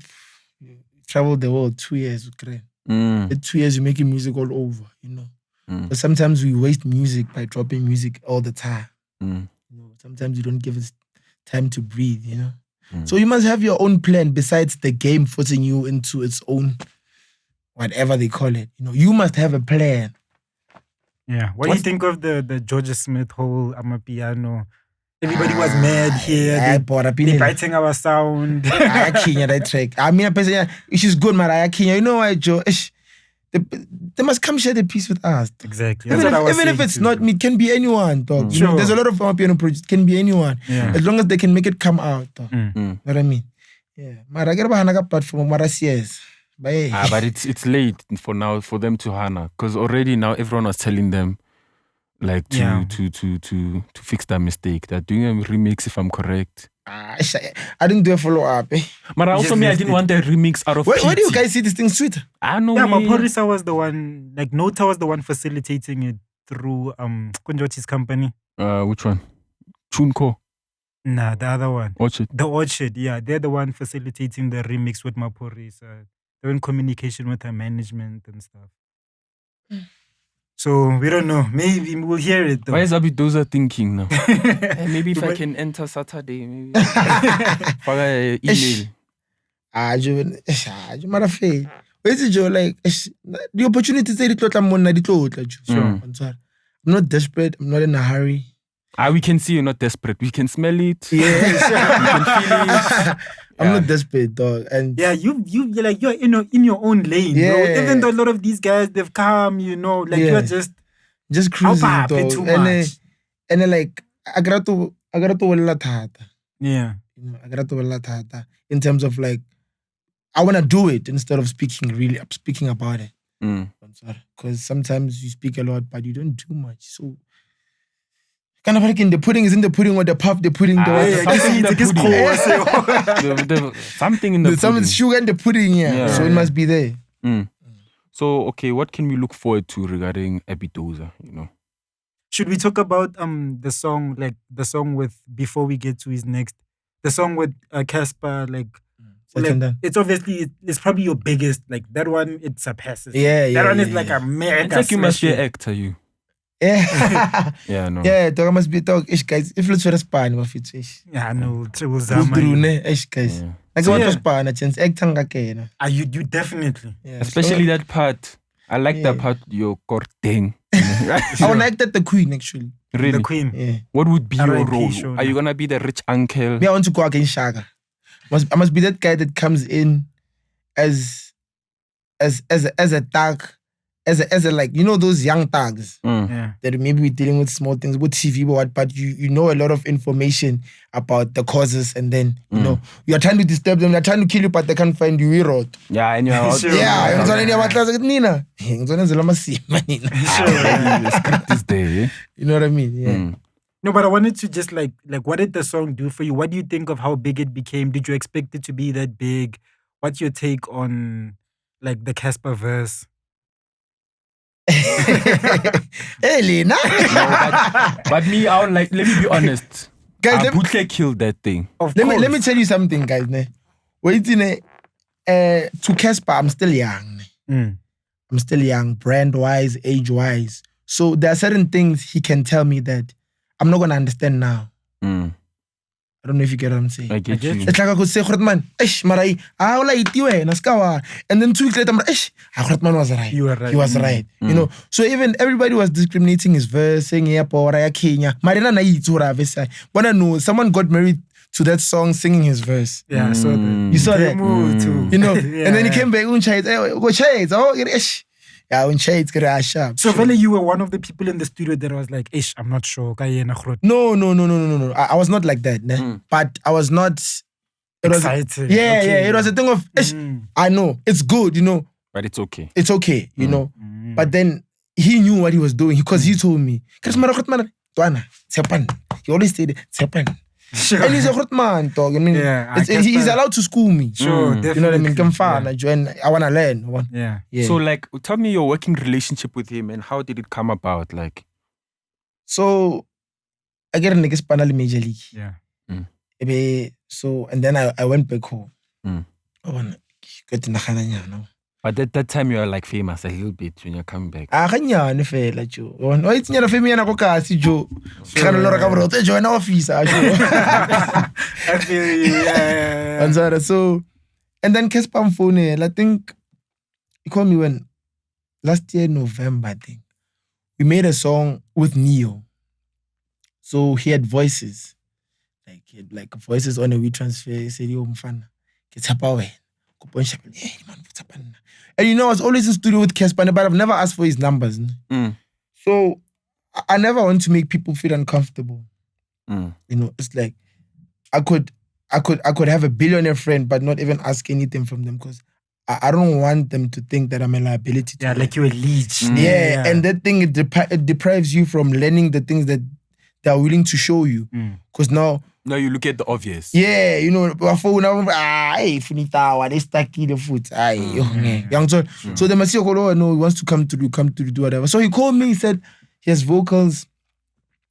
travel the world 2 years. The 2 years you're making music all over, you know. But sometimes we waste music by dropping music all the time. You know, sometimes you don't give us time to breathe, you know. So you must have your own plan besides the game forcing you into its own whatever they call it. You know, you must have a plan. Yeah. What do you think of the Georgia Smith whole Amapiano? Everybody was mad here. They're biting our sound. That track. I mean, she's good, Mariah Kenya. You know why, Joe? They must come share the piece with us. Exactly. Even if it's not me, it can be anyone, dog. You know, there's a lot of Amapiano projects. It can be anyone. As long as they can make it come out, dog. You know what I mean? Yeah. Mara get a platform, Mara CS. But it's late for now for them to hana, because already now everyone was telling them like to fix that mistake. They're doing a remix, if I'm correct. I didn't do a follow up. But also I didn't want a remix out of where do you guys see this thing sweet? I know. Yeah, Maporisa was the one, like Nota was the one facilitating it through Kunjoti's company. Which one? Chunko. Nah, the other one. Orchard. The Orchard, yeah. They're the one facilitating the remix with Maporisa. They're in communication with her management and stuff. So we don't know. Maybe we'll hear it though. Why is Abidoza thinking now? Maybe if I can enter Saturday, maybe. For an email. Where's it, Joe? Like the opportunity to I'm not desperate. I'm not in a hurry. We can see you're not desperate. We can smell it. Yeah, we can feel it. I'm not desperate, dog. And yeah, you're like you're in your own lane, bro. Even though a lot of these guys they've come, you know, like you're just cruising, dog. Too much. And then like I got to wala thata. Yeah, you know, I got to wala thata in terms of like I want to do it instead of speaking about it. Because sometimes you speak a lot, but you don't do much. So. Kind of like in the pudding is in the pudding or the puff the pudding. Something in the pudding. Something in the pudding. Some sugar in the pudding, so it must be there. So, okay, what can we look forward to regarding Abidoza, you know? Should we talk about the song, like the song with, before we get to his next, the song with Cassper, like it's obviously, it's probably your biggest, like that one, it surpasses. That one is like a mega. It's like you must be an actor, you. Yeah, no. Yeah, dog must be dog. Ish guys, if let's Spanish, what fit ish. Yeah, no, triple Zama. Ish guys. Like what was Spanish? Chance actanga kena. You definitely. Especially that part. I like that part. Your corting. I would like that the queen actually. Really? The queen. Yeah. What would be your role? Are you gonna be the rich uncle? Me, I want to go against Shaka. I must be that guy that comes in as a thug. As a like, you know, those young thugs that maybe we're dealing with small things with TV or what, but you know a lot of information about the causes, and then you know you're trying to disturb them, they're trying to kill you, but they can't find you. We wrote. Yeah, and you're out. Yeah, Nina. The script is there. You know what I mean? Yeah. No, but I wanted to just like what did the song do for you? What do you think of how big it became? Did you expect it to be that big? What's your take on like the Cassper verse? Hey, Lena. But me, I would like, let me be honest. Guys, Butle killed that thing. Let me tell you something, guys. Wait, to Cassper, I'm still young. I'm still young, brand-wise, age-wise. So there are certain things he can tell me that I'm not going to understand now. I don't know if you get what I'm saying. I get you. It's like I could say, Khotman, Marai, and then 2 weeks later, Khotman was right. You were right. He was right. You know, so even everybody was discriminating his verse, saying, yeah, Kenya. Marina na itsura vesa. But I know someone got married to that song singing his verse. Yeah, I saw that. You saw that? Too. You know? Yeah, and then he came back, go shades. Oh, get ish. Yeah, when shades get a sharp. So, Vele, you were one of the people in the studio that was like, ish, I'm not sure. No. I was not like that. Ne? But I was not... Excited. It was a thing of, I know, it's good, you know. But it's okay. It's okay, you know. But then he knew what he was doing because he told me, he always said, Sure. and he's a good man, dog. I mean, he's allowed to school me. Sure, definitely. You know what I mean? I want to learn. Yeah. So, like, tell me your working relationship with him and how did it come about? Like, so I get a nigga panel major league. Yeah. So, and then I went back home. But at that time you were like famous a little bit when you're coming back. Kanyane fela jo. It's nyana femi yana ko kasi jo. Kana lora ka bro te join office jo. I feel you. Yeah. So, and then Cassper phone, I think he called me when last year November, I think. We made a song with Neo. So he had voices. Like he had like voices on a WeTransfer. He said, yo mfana, get up away. And you know, I was always in studio with Cassper, but I've never asked for his numbers. So I never want to make people feel uncomfortable. You know, it's like I could have a billionaire friend, but not even ask anything from them because I don't want them to think that I'm a liability to them. Like you're a leech. Yeah, and that thing, it deprives you from learning the things that they are willing to show you. Because now you look at the obvious. Yeah, you know, funita, they stack the foot. So the Masio no, he wants to come to do whatever. So he called me, he said he has vocals.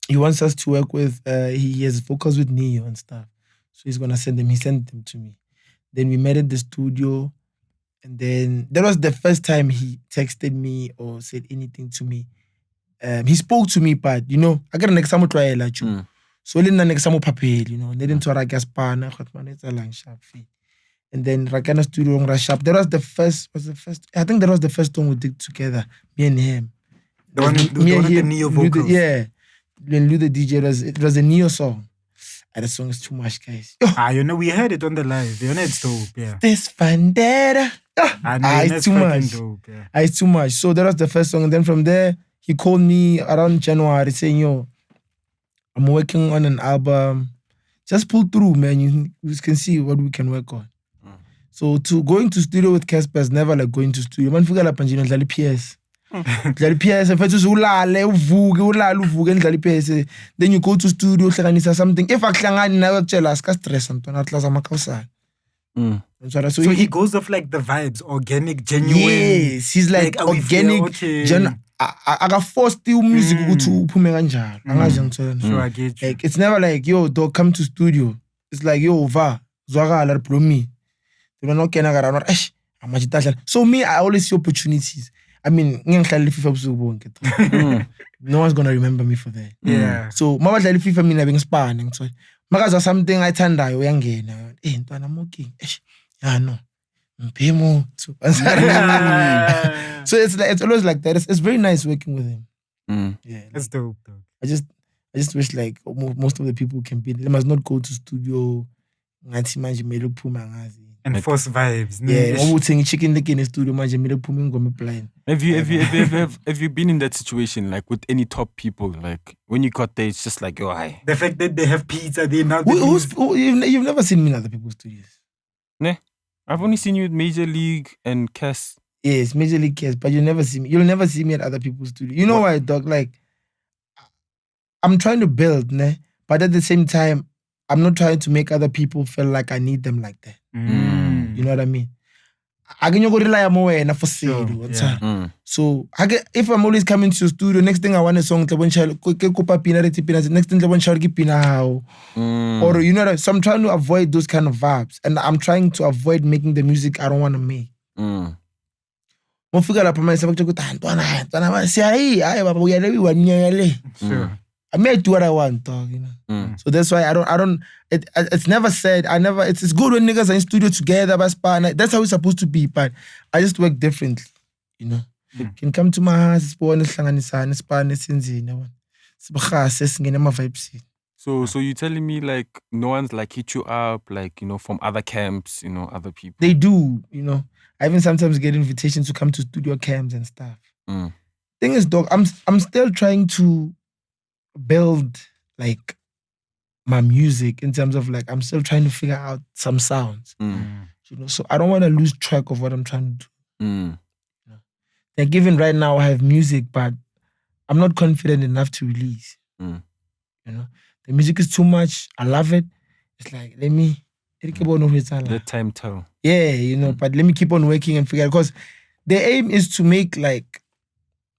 He wants us to work with, he has vocals with Neo and stuff. So he's gonna send them. He sent them to me. Then we met at the studio. And then that was the first time he texted me or said anything to me. He spoke to me, but you know, I got an example trial like you. So then an example papel, you know, they didn't try Cassper, it's a long sharp fee. And then Rakana studio on Rashap. That was the first. I think that was the first song we did together, me and him. The one with the Neo vocals. When Lou the DJ, it was a Neo song. And the song is too much, guys. You know, we heard it on the live. You know, it's dope, yeah. This Bandera. It's too much. Dope, yeah. It's too much. So that was the first song. And then from there, he called me around January saying, yo, I'm working on an album. Just pull through, man. You can see what we can work on. So going to studio with Cassper is never like going to studio. Man, forget panjino dlali PS. Dlali PS. If it's ulale, uvuge dlali PS. Then you go to studio, hlanganisa something. If aklangani na wekutshela aska stress antona atlaza makawusana. So he goes off like the vibes, organic, genuine. Yes, he's like organic, genuine. I force the music to uphume kanjalo. Sure, I get you. Like it's never like yo, dog, come to studio. It's like yo, va, zwagala plomi. They not kena gara not amajita. So me, I always see opportunities. I mean, no one's gonna remember me for that. Yeah. So mama dlali FIFA mina bengispanning. So makaza something ayithandayo uyangena. Ntwana moking. No. So it's always like that. It's very nice working with him. Yeah, that's dope. I just wish like most of the people can be. They must not go to studio. And force vibes. Yeah, chicken leg in the studio. Have you been in that situation like with any top people? Like when you got there, it's just like hi. The fact that they have pizza, they now. You've never seen me in other people's studios. Nah. I've only seen you with Major League and Cass. Yes, Major League Cass, but you'll never see me. You'll never see me at other people's studios. You know why, dog? Like, I'm trying to build, but at the same time, I'm not trying to make other people feel like I need them like that. You know what I mean? I can go rely more and for sale. So if I'm always coming to your studio, next thing I want a song next thing I want to or you know, so I'm trying to avoid those kind of vibes, and I'm trying to avoid making the music I don't want to make. I may do what I want, dog, you know. So that's why I don't. It's never said. It's good when niggas are in studio together, but that's how it's supposed to be. But I just work differently, you know. Can come to my house, vibes. So you're telling me like no one's like hit you up, like, from other camps, other people? They do, I even sometimes get invitations to come to studio camps and stuff. Thing is, dog, I'm still trying to build like my music in terms of like I'm still trying to figure out some sounds. So I don't want to lose track of what I'm trying to do. Like even right now I have music, but I'm not confident enough to release. The music is too much. I love it. It's like Let time tell. Yeah, but let me keep on working and figure out, because the aim is to make like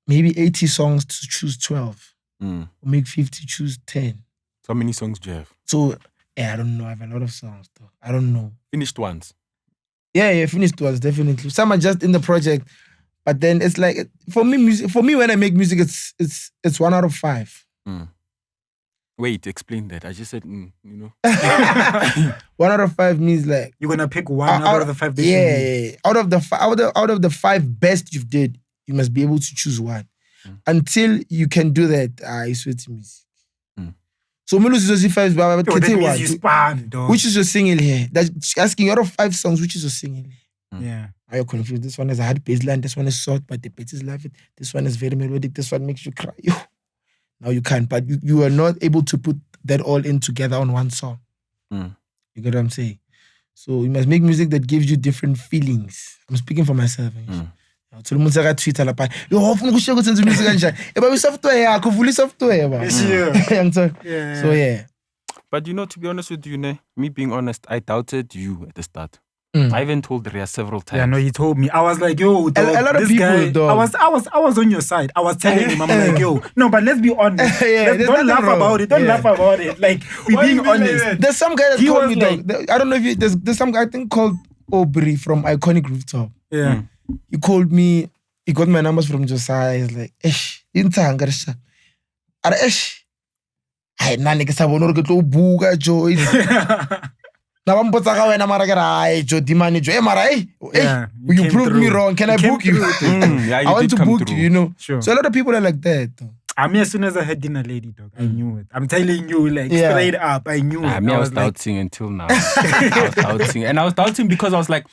maybe 80 songs to choose 12. Or make 50, choose 10. So how many songs do you have? So I don't know. I have a lot of songs though. I don't know. Finished ones? Yeah, finished ones, definitely. Some are just in the project. But then it's like for me when I make music, it's 1 out of 5. Wait, explain that. I just said, 1 out of 5 means like you're gonna pick one out of the 5. Yeah. Out of the 5 best you've did, you must be able to choose one. Until you can do that, I swear to music. So which is your single here? That's asking out of 5 songs, which is your single here? Yeah. Are you confused? This one has a hard bass line, this one is short, but the beats is love it. This one is very melodic, this one makes you cry. Now you can't, but you are not able to put that all in together on one song. You get what I'm saying? So you must make music that gives you different feelings. I'm speaking for myself. So the music Twitter la pa. You often go share go sense music kanja. E ba software ya, ko vuli software ba. So yeah. But to be honest with you, me being honest, I doubted you at the start. I even told Ria several times. Yeah, no, he told me. I was like, yo, dog, a lot of people, guy, dog. I was on your side. I was telling him, I'm like, yo, no, but let's be honest. Don't laugh about it. Don't laugh about it. Like, we're being honest. Like there's some guy that told me, like, I don't know if there's some guy I think called Aubrey from Iconic Rooftop. Yeah. He called me. He got my numbers from Josiah. He's like, "Esh, intangarisha, ara esh, ay nani ke sabona re tlo buka jo." Na ba mpotsa ga wena mara ke ra ai jo dimane jo mara you proved me wrong. Can I book you? I want to book through. you. Sure. So a lot of people are like that. I mean, as soon as I heard Dinner Lady, dog, I knew it. I'm telling you, like straight up, I knew it. I was doubting until now. I was doubting, and I was doubting because I was like,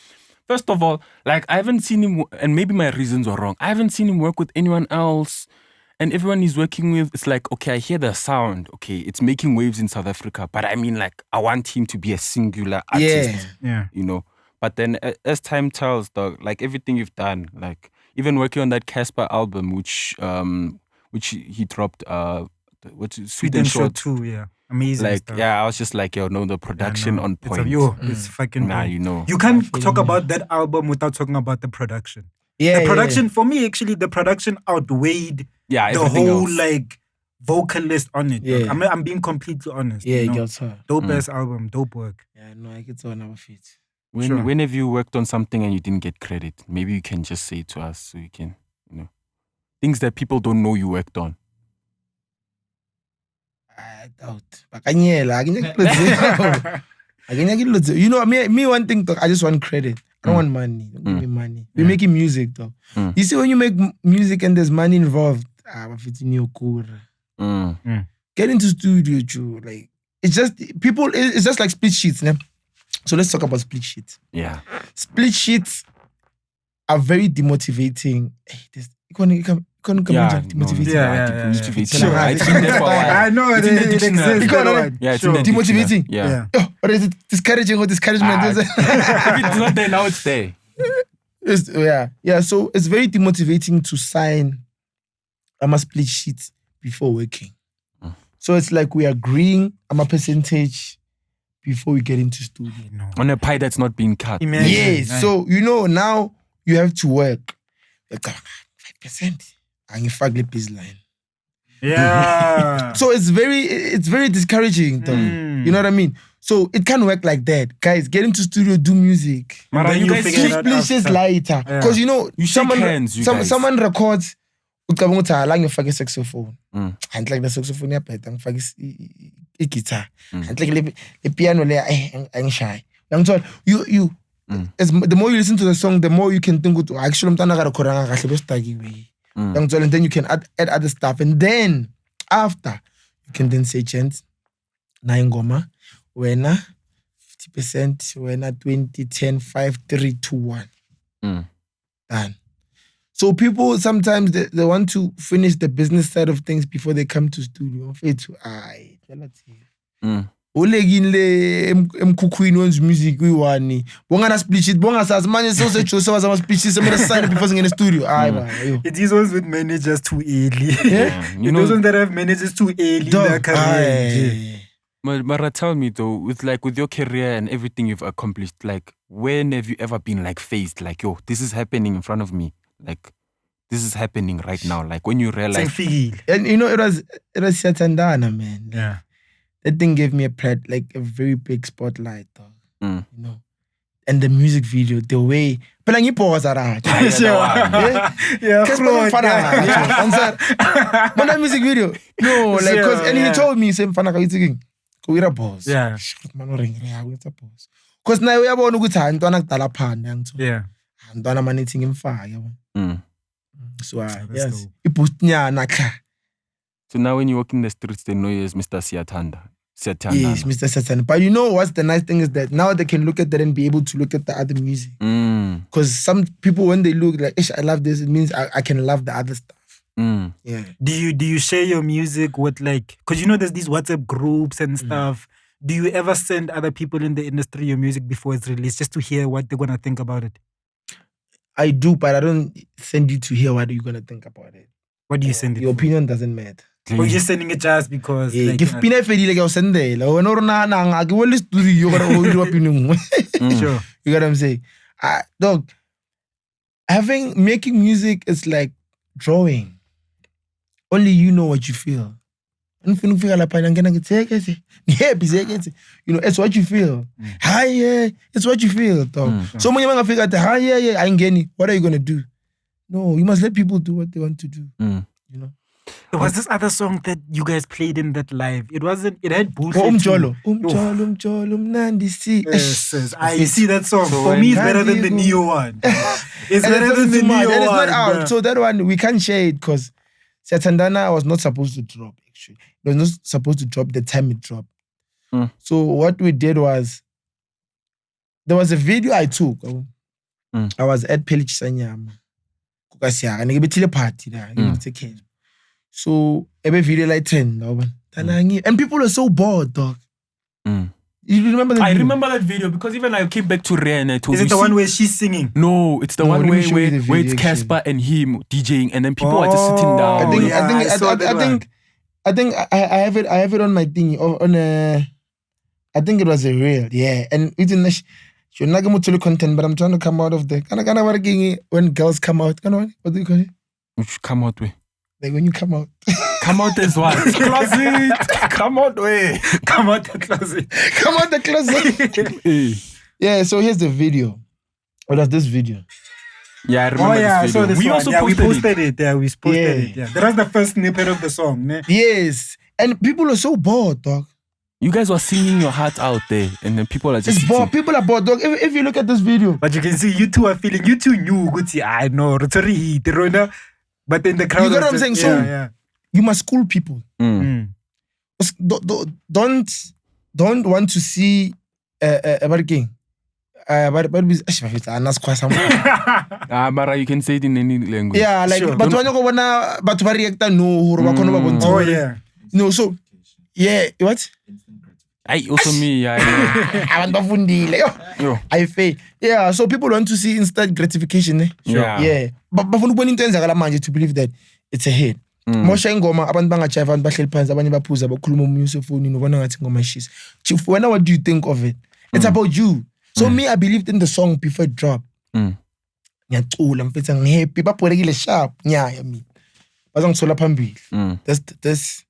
first of all, like I haven't seen him, and maybe my reasons were wrong. I haven't seen him work with anyone else, and everyone he's working with, it's like, okay, I hear the sound, okay, it's making waves in South Africa, but I mean, like, I want him to be a singular artist, But then as time tells, dog, like everything you've done, like even working on that Cassper album, which he dropped, Sweet and Short 2, yeah. Amazing like stuff. I was just like, no, the production on point. It's fucking you can't talk about that album without talking about the production. The production for me, actually, the production outweighed the whole else. like vocalist on it. Yeah. I'm being completely honest. It gets her. Dope ass album, dope work. Yeah, no, I get on our feet. When have you worked on something and you didn't get credit? Maybe you can just say it to us so you can, things that people don't know you worked on. I doubt. Me one thing, though, I just want credit. I don't want money. Don't give me money. We're making music, though. You see, when you make music and there's money involved, get into studio, Joe. Like it's just like split sheets. Ne? So let's talk about split sheets. Yeah, split sheets are very demotivating. Demotivating. I know it exists. Yeah, it's demotivating. Yeah. Or is it discouraging or discouragement? If it's not there, now it's there. So it's very demotivating to sign a split sheet before working. So it's like we are agreeing on a percentage before we get into studio. On a pie that's not being cut. Yes. So now you have to work. 5%. And you fagly baseline. Yeah. So it's very discouraging, though. You know what I mean? So it can't work like that. Guys, get into studio, do music. You guys split sheets lighter. Because you shake hands, you guys. Someone records ngifake saxophone. And like the saxophone ngifake guitar. And like the piano le shy. You the more you listen to the song, the more you can think actually and then you can add other stuff, and then after you can then say, gents, Naingoma, wena 50%, wena 20, 10, 5, 3, 2, 1. Done. So people sometimes they want to finish the business side of things before they come to studio. Olegile emkhukhwini wenza music uyiwani. Bongana split it, bonga sazi manje sosejo sewaza split it semele sign before singene studio. It is always with managers too early. You know, those ones that have managers too early in their career. Mara, tell me though, with your career and everything you've accomplished, like when have you ever been like faced like, yo, this is happening in front of me, like this is happening right now, like when you realize, and you know it was Siyathandana, man. Yeah. That thing gave me a very big spotlight, though. You know, and the music video, the way. Pelangi pause around. Yeah. But that music video, no, like, cause, and he told me, same fana kayitsiking, kuwira pause. Yeah. Mano ring kuwira pause. Cause na uyabona ukuthi antwana kudala phana ngitho. Yeah. Antwana manithi ngimfaka yabo. So yes, dope. Iboost nyana kha. So now when you walk in the streets, they know you as Mr. Siyathandana. Yes, Mr. Siyathandana. But you know what's the nice thing is that now they can look at that and be able to look at the other music. Because some people, when they look like, I love this, it means I can love the other stuff. Yeah. Do you share your music with because you know there's these WhatsApp groups and stuff. Do you ever send other people in the industry your music before it's released just to hear what they're going to think about it? I do, but I don't send you to hear what you're going to think about it. What do you send it Your for? opinion doesn't matter. Or you're sending it just because... Yeah, give pina fedi like I'll send it. Like, when I go to studio, you gotta hold your opinion. Sure. You got what I'm saying? Dog, making music is like drawing. Only you know what you feel. You know, it's what you feel. It's what you feel, dog. So when you figure out I ain't getting, what are you gonna do? No, you must let people do what they want to do. You know. There was this other song that you guys played in that live. It had bullshit. Umjolo. Yes. I see that song. For me, it's better than the Neo one. It's better than the Neo one. It's not out. So that one, we can't share it because Siyathandana was not supposed to drop, actually. It was not supposed to drop the time it dropped. So what we did was, there was a video I took. I was at Pelich Sanyama. And I gave a party there. So every video like trend, and people are so bored, dog. You remember that? I remember that video because even I came back to Ray and I told you. Is it the one where she's singing? No, it's the one where it's Cassper and him DJing, and then people are just sitting down. I think I have it on my thing I think it was a reel, yeah. And it didn't. You're not going to content, but I'm trying to come out of the kind of working when girls come out. What do you call it? Which come out way? Like when you come out. Come out as what? Closet. Come out way. Come out the closet. Come out the closet. Yeah, so here's the video. What was this video? Yeah, I remember this video. I saw this we one. also we posted it. Yeah, we posted it. Yeah. That was the first snippet of the song. Ne? Yes. And people are so bored, dog. You guys were singing your heart out there, and then people are just bored. People are bored, dog. If you look at this video. But you can see you two are feeling, you two knew, I know, sorry, but in the crowd. You got what I'm saying? So, you must school people. Don't want to see working. Mara, you can say it in any language. Yeah, like, sure. But when you go na, but react no, oh yeah. No, so yeah, what? I also me, I fail. Yeah, so people want to see instant gratification. Yeah. But when to believe that it's a hit. Mosha ingoma abantu bangajive abantu bahleli phansi abanye baphuza bakhuluma umuso phone ubona ngathi ingoma ishisa. Chief, what do you think of it? It's about you. So me, I believed in the song before it dropped. Ngiyacula mfethu ngihappy babhorekile sharp nyaya mina. Bazangithola phambili. That's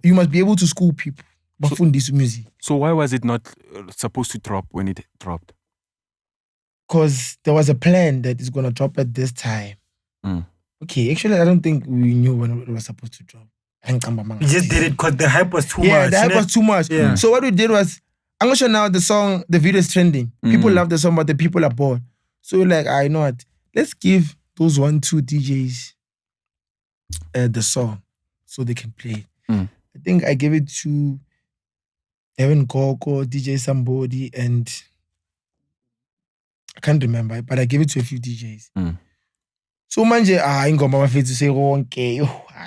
you must be able to school people. Bafundisa music. So why was it not supposed to drop when it dropped? Because there was a plan that it's going to drop at this time. Okay, actually, I don't think we knew when it was supposed to drop. We just did it because the hype was too much. Yeah, the hype was too much. Yeah. So what we did was, I'm not sure now the video is trending. People love the song, but the people are bored. So we're like, I know what, let's give those 1-2 DJs the song so they can play it. I think I gave it to Evan Koko, DJ Somebody, and I can't remember, but I gave it to a few DJs. So manje ingoma bafethu sekonke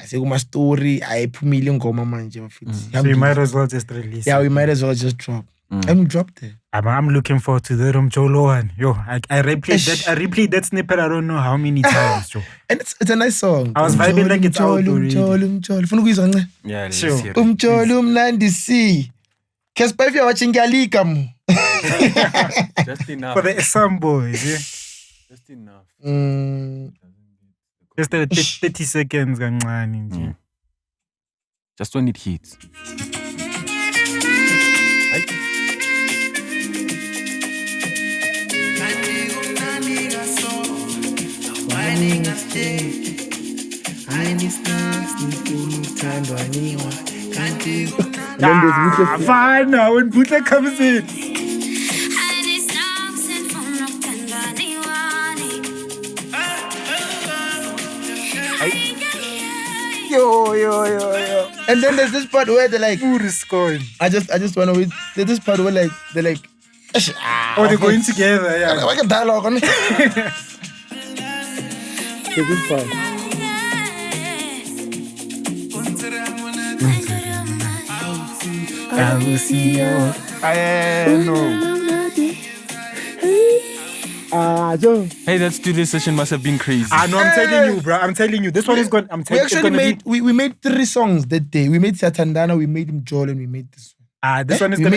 sekuma story ayiphumile ingoma manje bafethu. So you might as well just release. Yeah, we might as well just drop. And we dropped it. I'm looking forward to the Mjolo one. Yo, I replayed that snippet I don't know how many times, Joe. And it's a nice song. I was vibing like it's out already. Funa ukuyizwa. Yeah, sure. Umjolo umnandi si. Cassper, if you're watching Galika mo. Just enough. For the ESAM boys, yeah. Just enough. Just 30 seconds kancane nje. Just when it hits. Fine now when Butler comes in. Yo. And then there's this part where they're like, I just wanna wait. There's this part where they're like, they're going together, yeah. Like a dialogue on it. There's this part. I will see you. I know. Hey, that studio session must have been crazy. No, I'm telling you, bro. I'm telling you. This one is good. We actually made 3 songs that day. We made Siyathandana, we made Mjolo, and we made this one. This one is we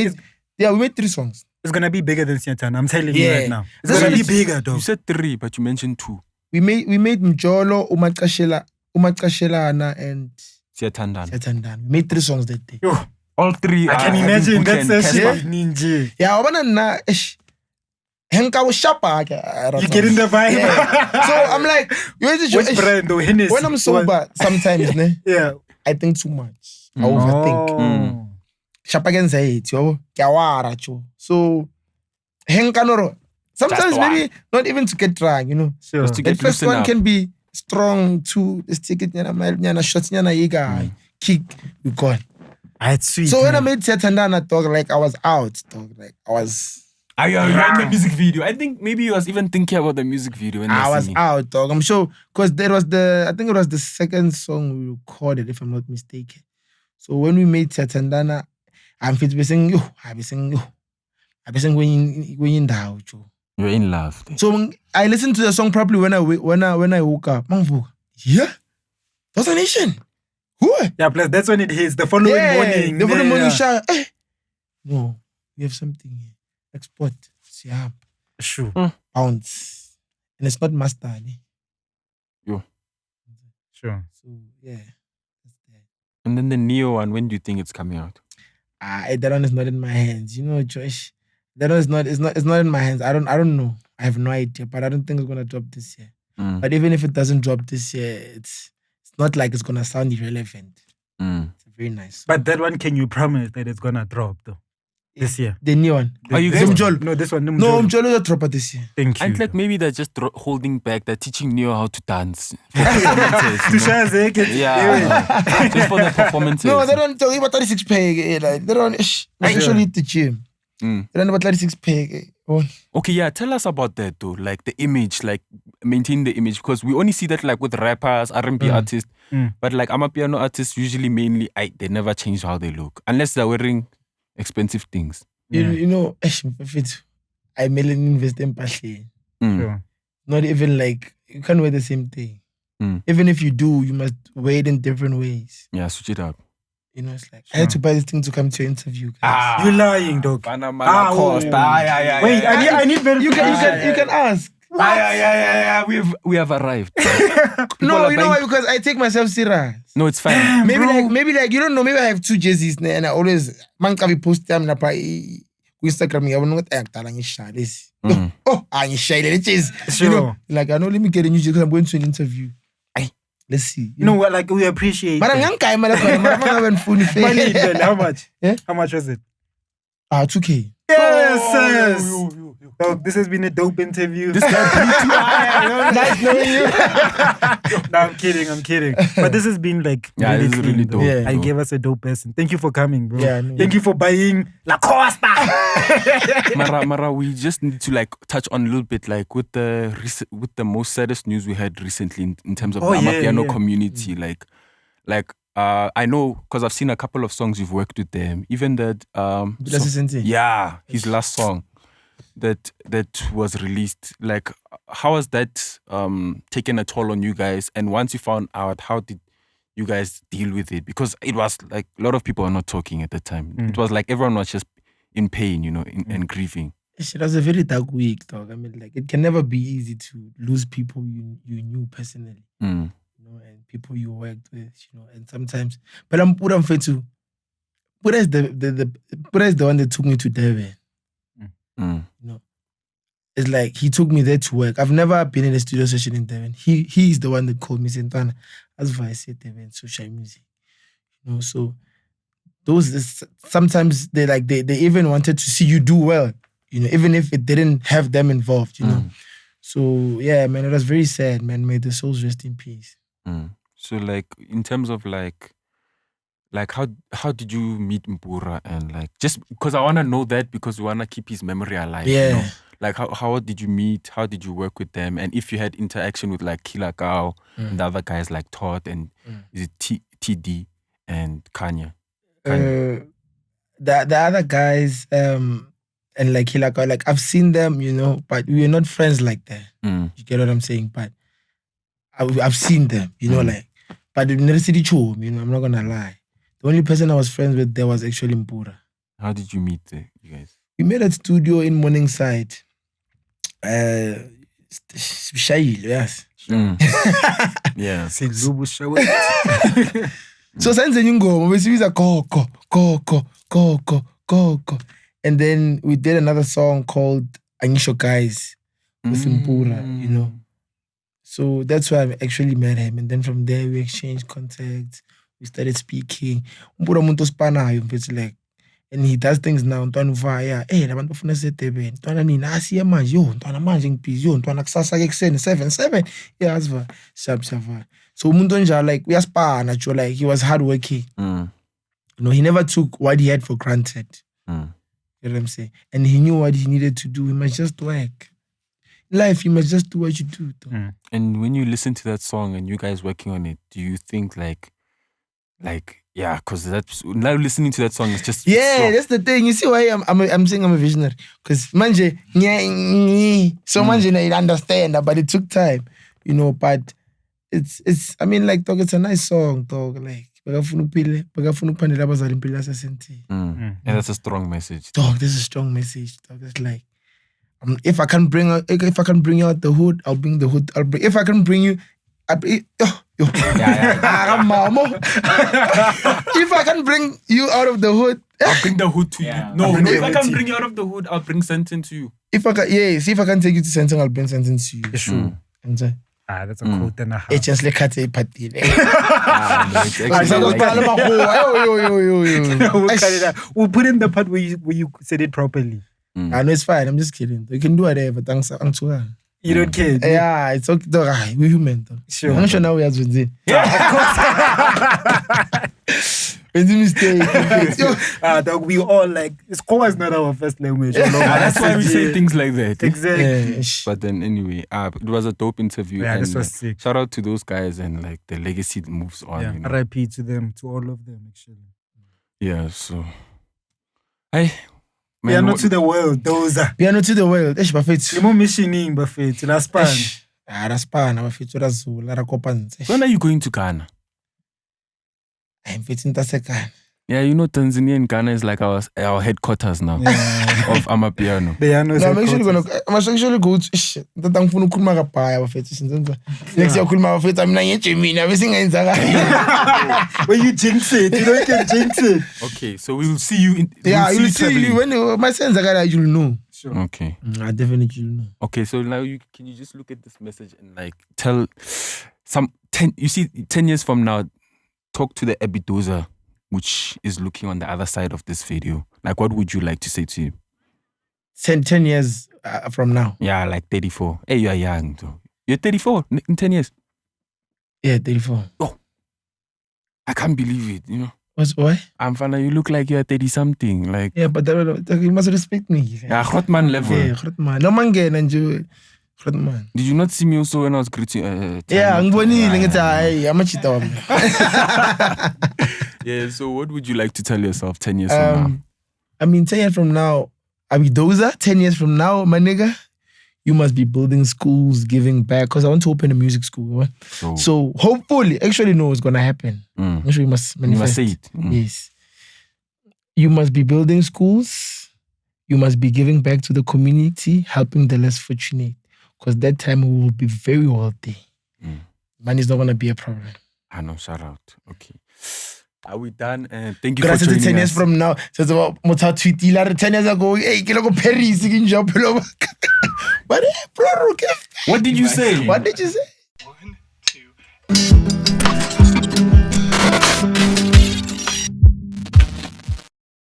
made 3 songs. It's gonna be bigger than Siyathandana. I'm telling you right now. It's gonna be bigger, though. You said 3, but you mentioned 2. We made Mjolo, Umaqashelana, and Siyathandana. We made 3 songs that day. Yo, all 3. I can imagine that session. Cassper. Ninja. Yeah, Henka was sharper. You get in the vibe. Yeah. So I'm like, which brand though? Hennessy. When I'm sober, sometimes, yeah, I think too much. I overthink. Sharper can say it, yo. So Henka noro. Sometimes maybe not even to get drunk, you know. Sure. The first one can be strong too. Let's take it nyana shots nyana yiga kick you gone. It's sweet. So when I made Siyathandana, dog, like I was out, dog, like I was. You were in the music video. I think maybe he was even thinking about the music video. When I was out, dog. I'm sure because I think it was the second song we recorded, if I'm not mistaken. So when we made Siyathandana, I'm fit to sing yo. I be singing when in down, Joe. You're in love. So I listened to the song properly when I woke up. Yeah, that's a nation. Who? Yeah, plus that's when it hits the following morning. The following morning, no, we have something here. Export, Siam, sure, pounds, and it's not master. Yo, sure. So yeah, that's that. And then the Neo one. When do you think it's coming out? That one is not in my hands. You know, Josh. That one is not. It's not in my hands. I don't know. I have no idea. But I don't think it's gonna drop this year. But even if it doesn't drop this year, it's not like it's gonna sound irrelevant. It's very nice. But that one, can you promise that it's gonna drop though? This year. The new one. Are you guys? No, this one. No, Mjolo will drop it this year. Thank you. And like maybe they're just holding back. They're teaching Neo how to dance. Yeah. Just for the performances. No, they don't talk about 36 peg. Like, they don't. I usually hit the gym. They don't about 36 peg. Okay, yeah. Tell us about that though. Like the image, like maintain the image, because we only see that like with rappers, R&B artists, but like Amapiano artists usually mainly they never change how they look unless they're wearing expensive things. You know, I mainly invest in passion. Sure. Not even like you can't wear the same thing. Even if you do, you must wear it in different ways. Yeah, switch it up. You know, it's like I had to buy this thing to come to your interview. Guys. You lying, dog. Wait, I need very. You can ask. Yeah. We have arrived. No, you know why? Because I take myself serious. No, it's fine. Maybe like you don't know. Maybe I have 2 jerseys and I always post them na pa Instagram. I want to act like this. Oh, I'm shy. You know, like I know. Let me get a new jersey because I'm going to an interview. Let's see. You know what? Like we appreciate. But how much? Yeah? How much was it? 2K. Yes. Dog, this has been a dope interview. This guy blew too high. Nice knowing you. No, I'm kidding. But this has been like Yeah, really this is clean, really bro. dope. Yeah. I gave us a dope person. Thank you for coming, bro. Yeah, no. Thank you for buying La Costa. Mara, we just need to like touch on a little bit like with the most saddest news we had recently in terms of the Amapiano community. Like I know because I've seen a couple of songs you've worked with them. Even that his last song that was released. Like, how has that taken a toll on you guys? And once you found out, how did you guys deal with it? Because it was like a lot of people are not talking at the time. It was like everyone was just in pain, and grieving. It was a very dark week, dog. I mean, like, it can never be easy to lose people you knew personally, and people you worked with, and sometimes. But I'm fair to. Pura is the one that took me to Durban. It's like he took me there to work. I've never been in a studio session in Durban. He's the one that called me Siyathandana. That's why I said Durban social music. So those sometimes they even wanted to see you do well, even if it didn't have them involved, So yeah, man, it was very sad, man. May the souls rest in peace. So like in terms of like how did you meet Mpura, and like just because I want to know that, because we want to keep his memory alive. Yeah. Like how did you meet? How did you work with them? And if you had interaction with like Kila Kao and the other guys like Todd and is it TD and Kanye? The other guys and like Kila Kao, like I've seen them, but we're not friends like that. You get what I'm saying? But I've seen them, like, but in the city show, I'm not gonna lie. The only person I was friends with there was actually Mpura. How did you meet you guys? We met at studio in Morningside. Shayil, yes. Yeah. So senze ingoma besibiza koko. And then we did another song called Angisho Guys with Mpura, So that's why I actually met him. And then from there we exchanged contacts. We started speaking. Mpura muntu spanayo mfethu, like, and he does things now. Ntwana uvaya, labantu bafuna setebe. Ntwana nina asiya manje, ntwana manje ngibhizi, ntwana kusasa ke kuseni 7. Yeah, asiva. Sharp. So umuntu onjalo, like, uyaspana, like, he was hardworking. He never took what he had for granted. You know what I'm saying? And he knew what he needed to do. He must just work. In life, you must just do what you do. And when you listen to that song and you guys working on it, do you think like yeah, because that's now listening to that song is just that's the thing. You see why I'm saying I'm a visionary, because manje so manje I understand, but it took time, but it's I mean, like, dog, it's a nice song, dog, like and that's a strong message, dog. This is a strong message, dog. It's like, if I can bring you out the hood, I'll bring the hood. If I can bring you if I can bring you out of the hood, I'll bring the hood to you. No, if I can bring you out of the hood, I'll bring Senten to you. If I can take you to Senten, I'll bring Senten to you. Sure. That's a quote and a half. It's just like a party. We'll put in the part where you said it properly. I know it's fine. I'm just kidding. You can do whatever. Thanks. You don't care. Yeah, it's okay. Dog, we're human. Dog. Sure. I'm not sure now we have to do. Yeah, of course. It's a mistake. Dog, we all like, Skowa is not our first language. That's why we say things like that. Exactly. Yeah. But then anyway, it was a dope interview. Yeah, and this was sick. Shout out to those guys, and like the legacy moves on. Yeah, RIP to them, to all of them, actually. Yeah, so Piano to the world, those are. Piano to the world. Bafethu. You're missioning, Bafethu. Last pan. Last pan. Bafethu razu. Lara kopan. When are you going to Ghana? I'm fitting to Ghana. Yeah, Tanzania and Ghana is like our headquarters now of Amapiano. I'm actually go to ngifuna ukukhuluma kapaya bafethu. Next year ukukhuluma bafethu mina ngejemini abesingayenza. When you jinx it, you can jinx it. Okay, so we will see you in you'll see you when my sense you'll know. Sure. Okay. I definitely will know. Okay, so now can you just look at this message and like tell 10 years from now, talk to the Abidoza, which is looking on the other side of this video. Like, what would you like to say to him? 10 years from now. Yeah, like 34. Hey, you are young though. You're 34 in 10 years. Yeah, 34. Oh, I can't believe it, you know. Why? I'm fine. You look like you're 30 something. Like, yeah, but you must respect me. Yeah, Grotman level. Yeah, Grotman. No man get enjoy. Grotman. Did you not see me also when I was greeting? Yeah, I'm going I'm a cheater. Yeah, so what would you like to tell yourself 10 years from now? I mean, 10 years from now, Abidoza, 10 years from now, my nigga, you must be building schools, giving back, because I want to open a music school. So hopefully, actually know what's going to happen. Actually, you must manifest. You must say it. Yes. You must be building schools. You must be giving back to the community, helping the less fortunate. Because that time we will be very wealthy. Money is not going to be a problem. I know, shout out. Okay. Are we done? Thank you for joining us. 10 years from now, so it's about 10 years ago, hey, can I go Paris? What did you say? What did you say?